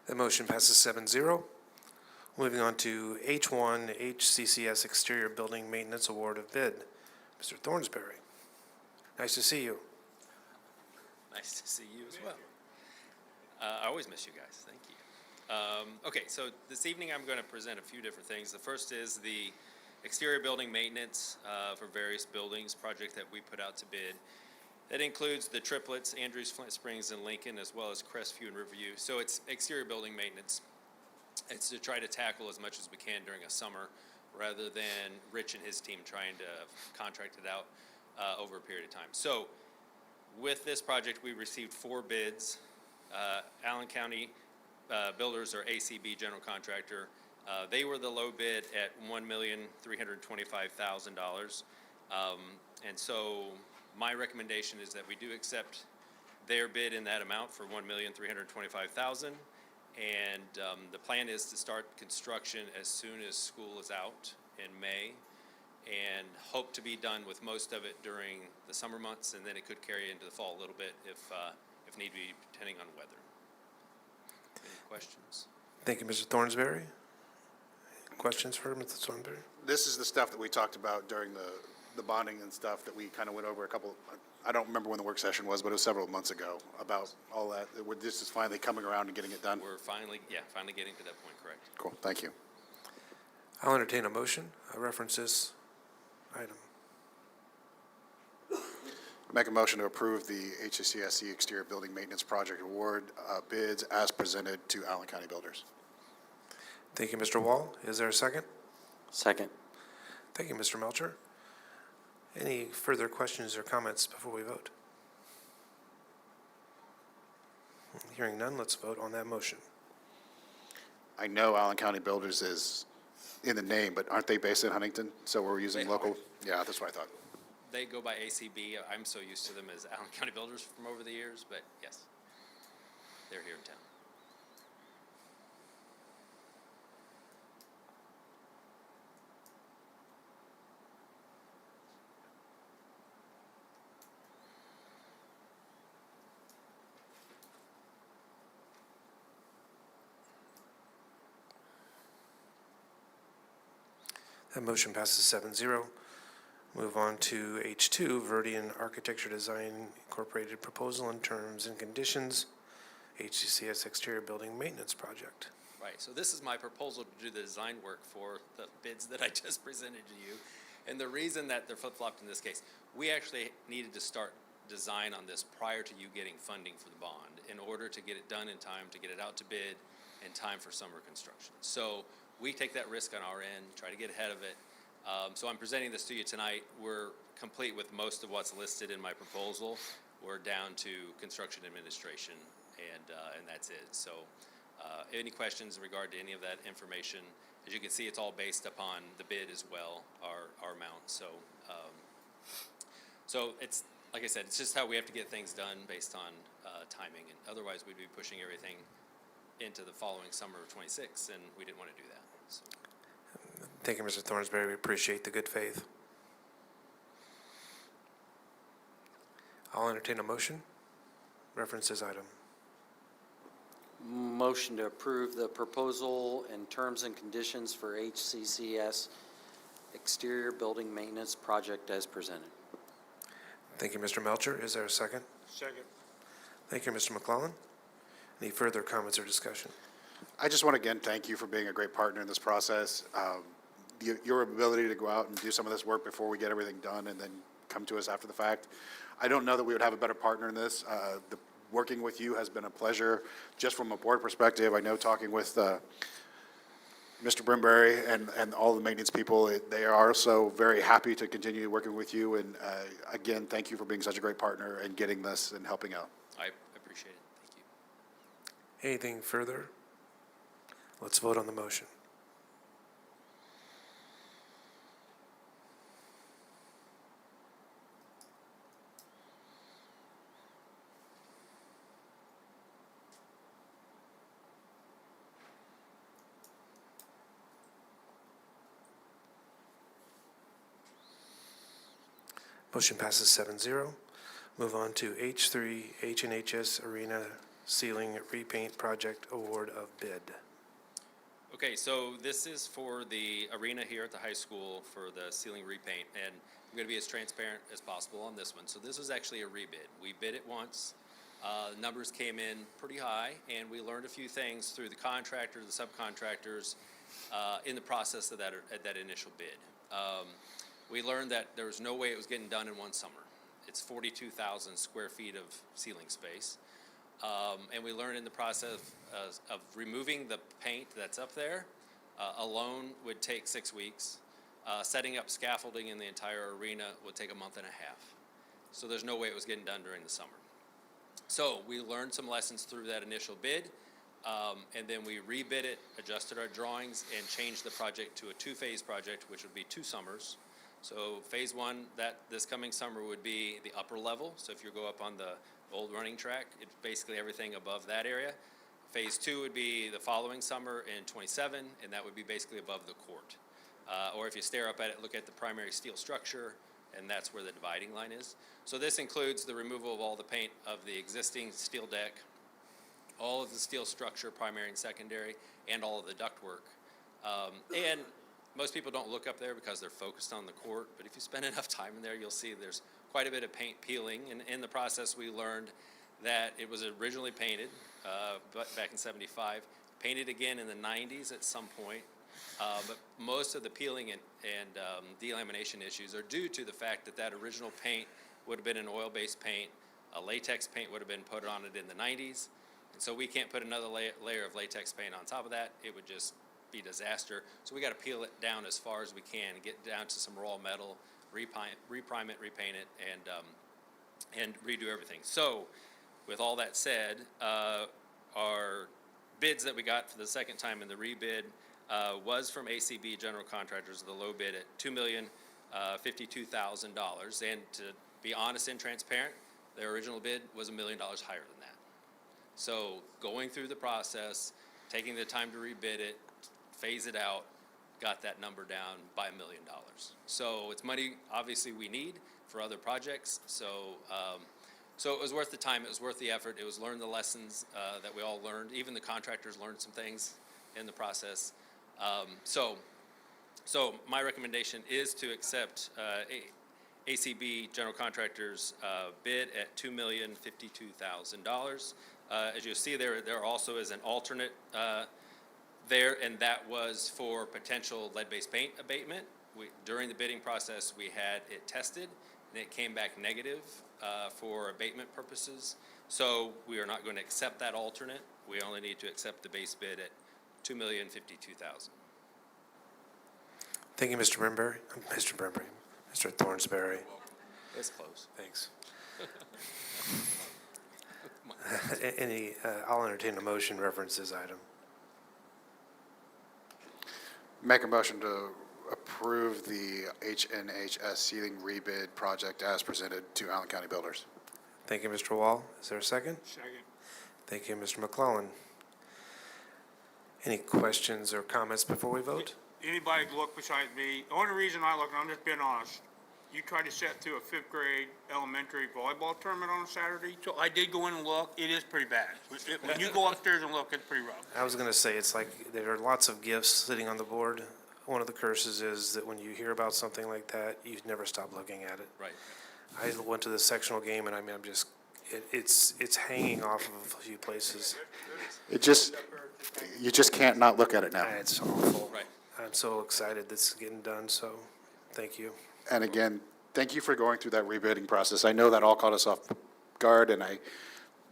The motion passes 7-0. Moving on to H1, HCCS Exterior Building Maintenance Award of Bid. Mr. Thornsberry, nice to see you. Nice to see you as well. I always miss you guys. Thank you. Okay, so this evening I'm going to present a few different things. The first is the exterior building maintenance for various buildings project that we put out to bid. That includes the triplets, Andrews, Flint Springs, and Lincoln, as well as Crestview and Riverview. So it's exterior building maintenance. It's to try to tackle as much as we can during a summer, rather than Rich and his team trying to contract it out over a period of time. So with this project, we received 4 bids. Allen County Builders, or ACB General Contractor, they were the low bid at $1,325,000. And so my recommendation is that we do accept their bid in that amount for $1,325,000. And the plan is to start construction as soon as school is out in May, and hope to be done with most of it during the summer months, and then it could carry into the fall a little bit if need be, depending on weather. Any questions? Thank you, Mr. Thornsberry. Questions for Mr. Thornsberry? This is the stuff that we talked about during the bonding and stuff that we kind of went over I don't remember when the work session was, but it was several months ago about all that. This is finally coming around and getting it done. We're finally getting to that point, correct? Cool, thank you. I'll entertain a motion. I reference this item. Make a motion to approve the HCCS Exterior Building Maintenance Project Award bids as presented to Allen County Builders. Thank you, Mr. Wall. Is there a second? Second. Thank you, Mr. Melcher. Any further questions or comments before we vote? Hearing none, let's vote on that motion. I know Allen County Builders is in the name, but aren't they based in Huntington? So we're using They local? are. Yeah, that's what I thought. They go by ACB. I'm so used to them as Allen County Builders from over the years, but yes, they're here in town. That motion passes 7-0. Move on to H2, Viridian Architecture Design Incorporated Proposal and Terms and Conditions, HCCS Exterior Building Maintenance Project. Right, so this is my proposal to do the design work for the bids that I just presented to you. And the reason that they're flip-flopped in this case, we actually needed to start design on this prior to you getting funding for the bond in order to get it done in time, to get it out to bid in time for summer construction. So we take that risk on our end, try to get ahead of it. So I'm presenting this to you tonight. We're complete with most of what's listed in my proposal. We're down to construction administration, and that's it. So any questions in regard to any of that information? As you can see, it's all based upon the bid as well, our amount. So so it's, like I said, it's just how we have to get things done based on timing. And otherwise, we'd be pushing everything into the following summer of '26, and we didn't want to do that. So. Thank you, Mr. Thornsberry. We appreciate the good faith. I'll entertain a motion. Reference this item. Motion to approve the proposal and terms and conditions for HCCS exterior building maintenance project as presented. Thank you, Mr. Melcher. Is there a second? Second. Thank you, Mr. McClellan. Any further comments or discussion? I just want to again thank you for being a great partner in this process. Your ability to go out and do some of this work before we get everything done and then come to us after the fact. I don't know that we would have a better partner in this. Working with you has been a pleasure just from a board perspective. I know talking with Mr. Brimberry and all the maintenance people, they are so very happy to continue working with you. And again, thank you for being such a great partner and getting this and helping out. I appreciate it. Thank you. Anything further? Let's vote on the motion. Motion passes 7-0. Move on to H3, HNHS Arena Ceiling Repaint Project Award of Bid. Okay, so this is for the arena here at the high school for the ceiling repaint, and I'm going to be as transparent as possible on this one. So this was actually a rebid. We bid it once. Numbers came in pretty high, and we learned a few things through the contractor, the subcontractors, in the process of that initial bid. We learned that there was no way it was getting done in one summer. It's 42,000 square feet of ceiling space. And we learned in the process of removing the paint that's up there alone would take 6 weeks. Setting up scaffolding in the entire arena would take a month and a half. So there's no way it was getting done during the summer. So we learned some lessons through that initial bid, and then we rebid it, adjusted our drawings, and changed the project to a two-phase project, which would be 2 summers. So phase 1, this coming summer would be the upper level. So if you go up on the old running track, it's basically everything above that area. Phase 2 would be the following summer in '27, and that would be basically above the court. Or if you stare up at it, look at the primary steel structure, and that's where the dividing line is. So this includes the removal of all the paint of the existing steel deck, all of the steel structure, primary and secondary, and all of the ductwork. And most people don't look up there because they're focused on the court, but if you spend enough time in there, you'll see there's quite a bit of paint peeling. And in the process, we learned that it was originally painted back in '75, painted again in the '90s at some point. But most of the peeling and delamination issues are due to the fact that that original paint would have been an oil-based paint. A latex paint would have been put on it in the '90s. And so we can't put another layer of latex paint on top of that. It would just be a disaster. So we got to peel it down as far as we can and get down to some raw metal, reprime it, repaint it, and redo everything. So with all that said, our bids that we got for the second time in the rebid was from ACB General Contractors, the low bid at $2,052,000. And to be honest and transparent, their original bid was $1 million higher than that. So going through the process, taking the time to rebid it, phase it out, got that number down by $1 million. So it's money obviously we need for other projects. So so it was worth the time, it was worth the effort, it was learn the lessons that we all learned. Even the contractors learned some things in the process. So So my recommendation is to accept ACB General Contractor's bid at $2,052,000. As you see there also is an alternate there, and that was for potential lead-based paint abatement. During the bidding process, we had it tested, and it came back negative for abatement purposes. So we are not going to accept that alternate. We only need to accept the base bid at $2,052,000. Thank you, Mr. Brimberry. Mr. Thornsberry. It's close. Thanks. I'll entertain a motion reference this item. Make a motion to approve the HNHS ceiling rebid project as presented to Allen County Builders. Thank you, Mr. Wall. Is there a second? Second. Thank you, Mr. McClellan. Any questions or comments before we vote? Anybody look besides me? The only reason I look, and I'm just being honest, you tried to set through a 5th grade elementary volleyball tournament on a Saturday, so I did go in and look. It is pretty bad. When you go upstairs and look, it's pretty rough. I was going to say, it's like there are lots of gifts sitting on the board. One of the curses is that when you hear about something like that, you never stop looking at it. Right. I went to the sectional game, and I mean, it's hanging off of a few places. You just can't not look at it now. It's awful. Right. I'm so excited this is getting done, so thank you. And again, thank you for going through that rebidding process. I know that all caught us off guard, and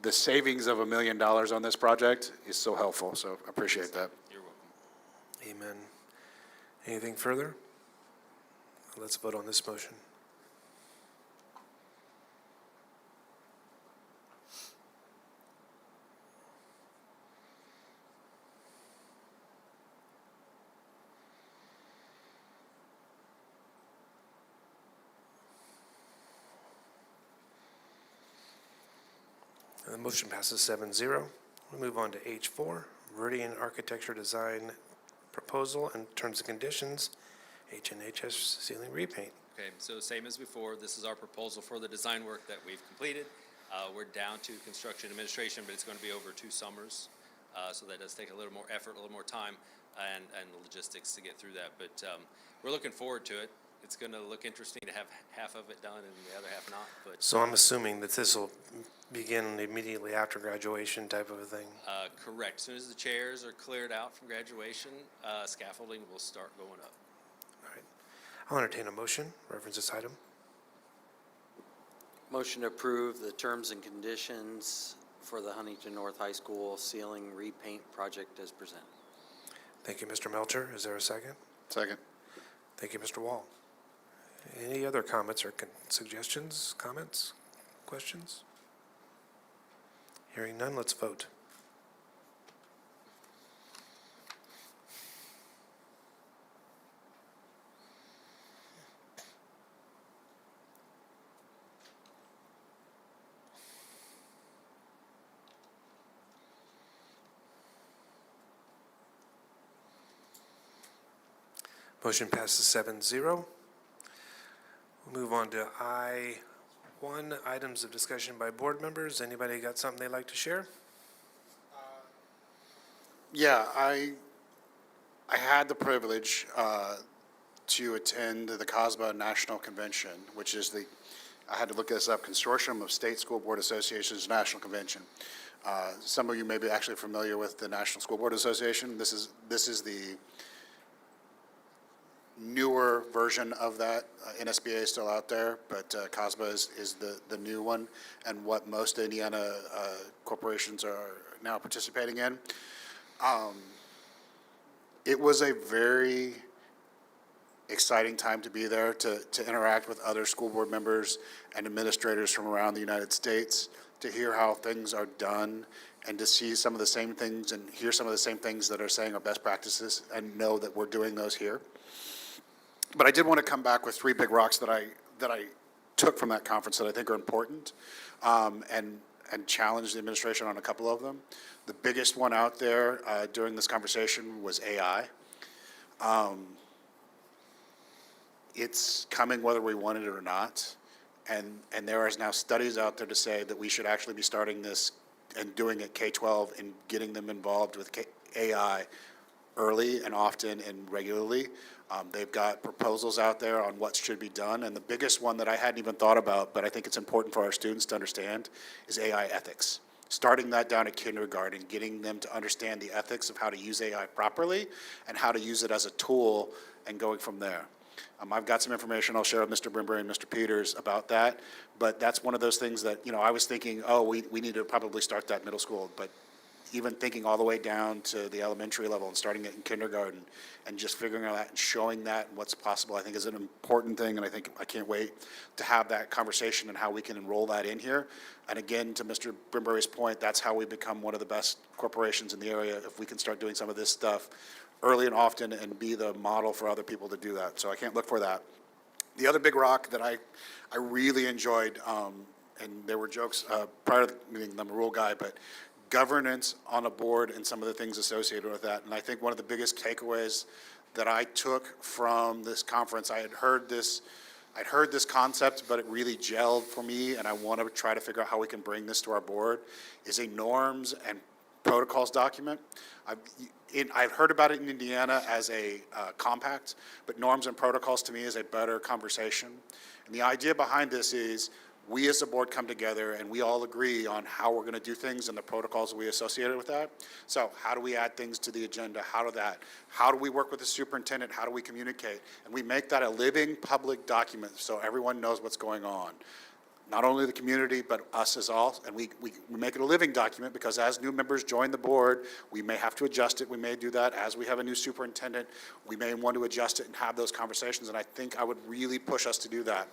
the savings of $1 million on this project is so helpful, so I appreciate that. You're welcome. Amen. Anything further? Let's vote on this motion. The motion passes 7-0. We move on to H4, Viridian Architecture Design Proposal and Terms and Conditions, HNHS Ceiling Repaint. Okay, so same as before, this is our proposal for the design work that we've completed. We're down to construction administration, but it's going to be over 2 summers. So that does take a little more effort, a little more time, and logistics to get through that. But we're looking forward to it. It's going to look interesting to have half of it done and the other half not. But So I'm assuming that this will begin immediately after graduation type of a thing. correct. As soon as the chairs are cleared out from graduation, scaffolding will start going up. All right. I'll entertain a motion, reference this item. Motion to approve the terms and conditions for the Huntington North High School ceiling repaint project as presented. Thank you, Mr. Melcher. Is there a second? Second. Thank you, Mr. Wall. Any other comments or suggestions, comments, questions? Hearing none, let's vote. Motion passes 7-0. We'll move on to I1, items of discussion by board members. Anybody got something they'd like to share? Yeah, I had the privilege to attend the COSBA National Convention, which is I had to look this up, Consortium of State School Board Associations National Convention. Some of you may be actually familiar with the National School Board Association. This is the newer version of that. NSBA is still out there, but COSBA is the new one, and what most Indiana corporations are now participating in. It was a very exciting time to be there, to interact with other school board members and administrators from around the United States, to hear how things are done, and to see some of the same things and hear some of the same things that are saying are best practices, and know that we're doing those here. But I did want to come back with 3 big rocks that I took from that conference that I think are important, and challenge the administration on a couple of them. The biggest one out there during this conversation was AI. It's coming whether we want it or not, and there is now studies out there to say that we should actually be starting this and doing it K-12 and getting them involved with AI early and often and regularly. They've got proposals out there on what should be done, and the biggest one that I hadn't even thought about, but I think it's important for our students to understand, is AI ethics. Starting that down at kindergarten, getting them to understand the ethics of how to use AI properly and how to use it as a tool and going from there. I've got some information I'll share with Mr. Brimbury and Mr. Peters about that, but that's one of those things that, I was thinking, oh, we need to probably start that middle school, but even thinking all the way down to the elementary level and starting it in kindergarten and just figuring out that and showing that and what's possible, I think is an important thing, and I can't wait to have that conversation and how we can enroll that in here. And again, to Mr. Brimbury's point, that's how we become one of the best corporations in the area, if we can start doing some of this stuff early and often and be the model for other people to do that. So I can't look for that. The other big rock that I really enjoyed, and there were jokes prior to being the rule guy, but governance on a board and some of the things associated with that. And I think one of the biggest takeaways that I took from this conference, I'd heard this concept, but it really gelled for me, and I want to try to figure out how we can bring this to our board, is a norms and protocols document. I've heard about it in Indiana as a compact, but norms and protocols to me is a better conversation. And the idea behind this is we as a board come together and we all agree on how we're going to do things and the protocols we associated with that. So how do we add things to the agenda? How do we work with the superintendent? How do we communicate? And we make that a living public document so everyone knows what's going on. Not only the community, but us as all, and we make it a living document, because as new members join the board, we may have to adjust it. We may do that. As we have a new superintendent, we may want to adjust it and have those conversations, and I think I would really push us to do that.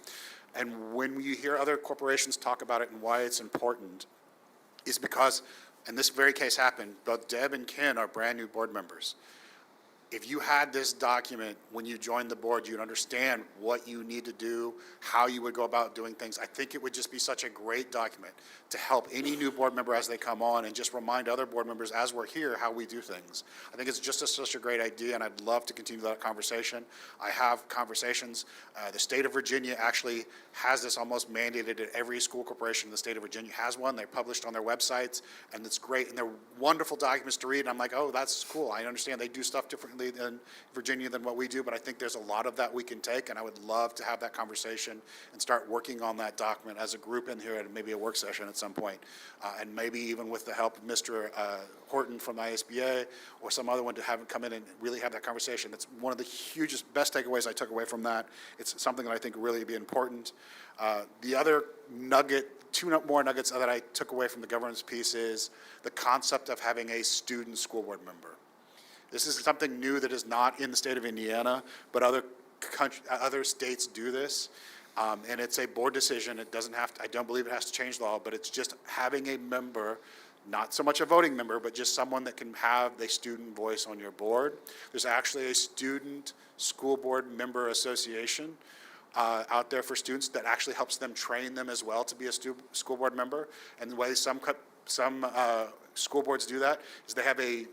And when you hear other corporations talk about it and why it's important, is because, and this very case happened, both Deb and Ken are brand-new board members. If you had this document when you joined the board, you'd understand what you need to do, how you would go about doing things. I think it would just be such a great document to help any new board member as they come on, and just remind other board members as we're here how we do things. I think it's just such a great idea, and I'd love to continue that conversation. I have conversations. The state of Virginia actually has this almost mandated at every school corporation in the state of Virginia has one. They're published on their websites, and it's great, and they're wonderful documents to read, and I'm like, oh, that's cool. I understand they do stuff differently in Virginia than what we do, but I think there's a lot of that we can take, and I would love to have that conversation and start working on that document as a group in here at maybe a work session at some point, and maybe even with the help of Mr. Horton from ISBA or some other one to have him come in and really have that conversation. That's one of the hugest, best takeaways I took away from that. It's something that I think really be important. The other nugget, two more nuggets that I took away from the governance piece is the concept of having a student school board member. This is something new that is not in the state of Indiana, but other states do this. And it's a board decision. It doesn't have to, I don't believe it has to change law, but it's just having a member, not so much a voting member, but just someone that can have the student voice on your board. There's actually a student school board member association out there for students that actually helps them train them as well to be a school board member. And the way some school boards do that is they have a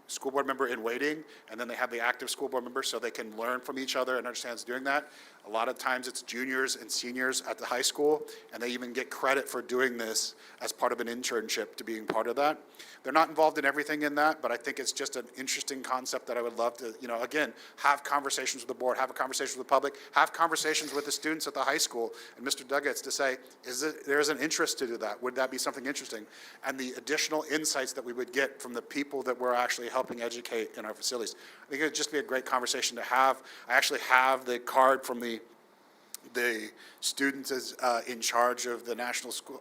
school board member in waiting, and then they have the active school board member so they can learn from each other and understands doing that. A lot of times it's juniors and seniors at the high school, and they even get credit for doing this as part of an internship to being part of that. They're not involved in everything in that, but I think it's just an interesting concept that I would love to, again, have conversations with the board, have a conversation with the public, have conversations with the students at the high school, and Mr. Duggett's to say, there's an interest to do that. Would that be something interesting? And the additional insights that we would get from the people that we're actually helping educate in our facilities. I think it would just be a great conversation to have. I actually have the card from the students is in charge of the National School,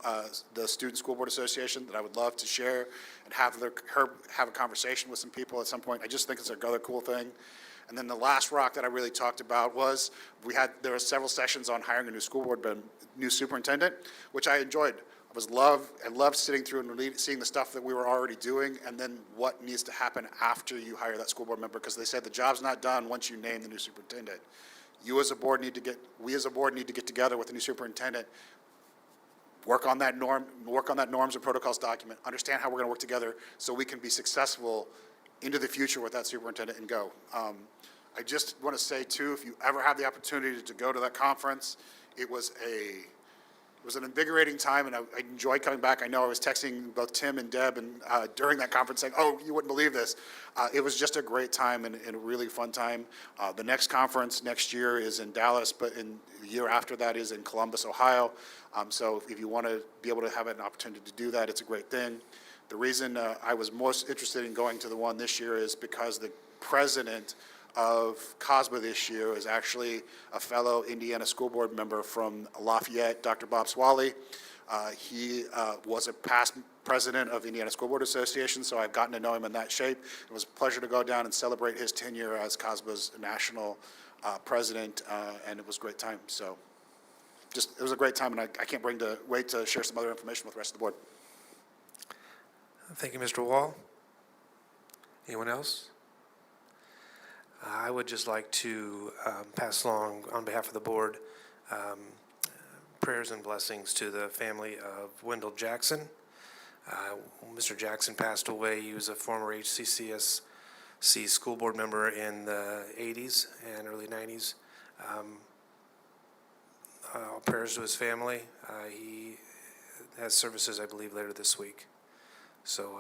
the Student School Board Association, that I would love to share and have a conversation with some people at some point. I just think it's another cool thing. And then the last rock that I really talked about was there were several sessions on hiring a new school board, new superintendent, which I enjoyed. I loved sitting through and seeing the stuff that we were already doing, and then what needs to happen after you hire that school board member, because they said the job's not done once you name the new superintendent. We as a board need to get together with the new superintendent, work on that norms and protocols document, understand how we're going to work together so we can be successful into the future with that superintendent and go. I just want to say too, if you ever have the opportunity to go to that conference, it was It was an invigorating time, and I enjoyed coming back. I know I was texting both Tim and Deb and during that conference saying, oh, you wouldn't believe this. It was just a great time and a really fun time. The next conference next year is in Dallas, but the year after that is in Columbus, Ohio. So if you want to be able to have an opportunity to do that, it's a great thing. The reason I was most interested in going to the one this year is because the president of COSBA this year is actually a fellow Indiana School Board member from Lafayette, Dr. Bob Swally. He was a past president of Indiana School Board Association, so I've gotten to know him in that shape. It was a pleasure to go down and celebrate his tenure as COSBA's national president, and it was a great time. So it was a great time, and I can't wait to share some other information with the rest of the board. Thank you, Mr. Wall. Anyone else? I would just like to pass along, on behalf of the board, prayers and blessings to the family of Wendell Jackson. Mr. Jackson passed away. He was a former HCCS school board member in the 80s and early 90s. All prayers to his family. He has services, I believe, later this week. So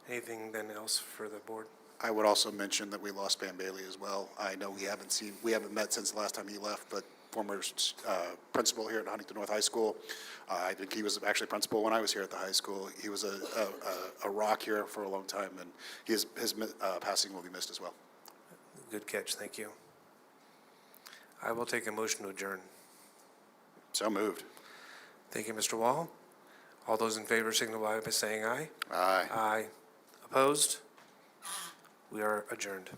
anything then else for the board? I would also mention that we lost Pam Bailey as well. I know we haven't met since the last time he left, but former principal here at Huntington North High School. I think he was actually principal when I was here at the high school. He was a rock here for a long time, and his passing will be missed as well. Good catch, thank you. I will take a motion to adjourn. So moved. Thank you, Mr. Wall. All those in favor signify by saying aye. Aye. Aye. Opposed? We are adjourned.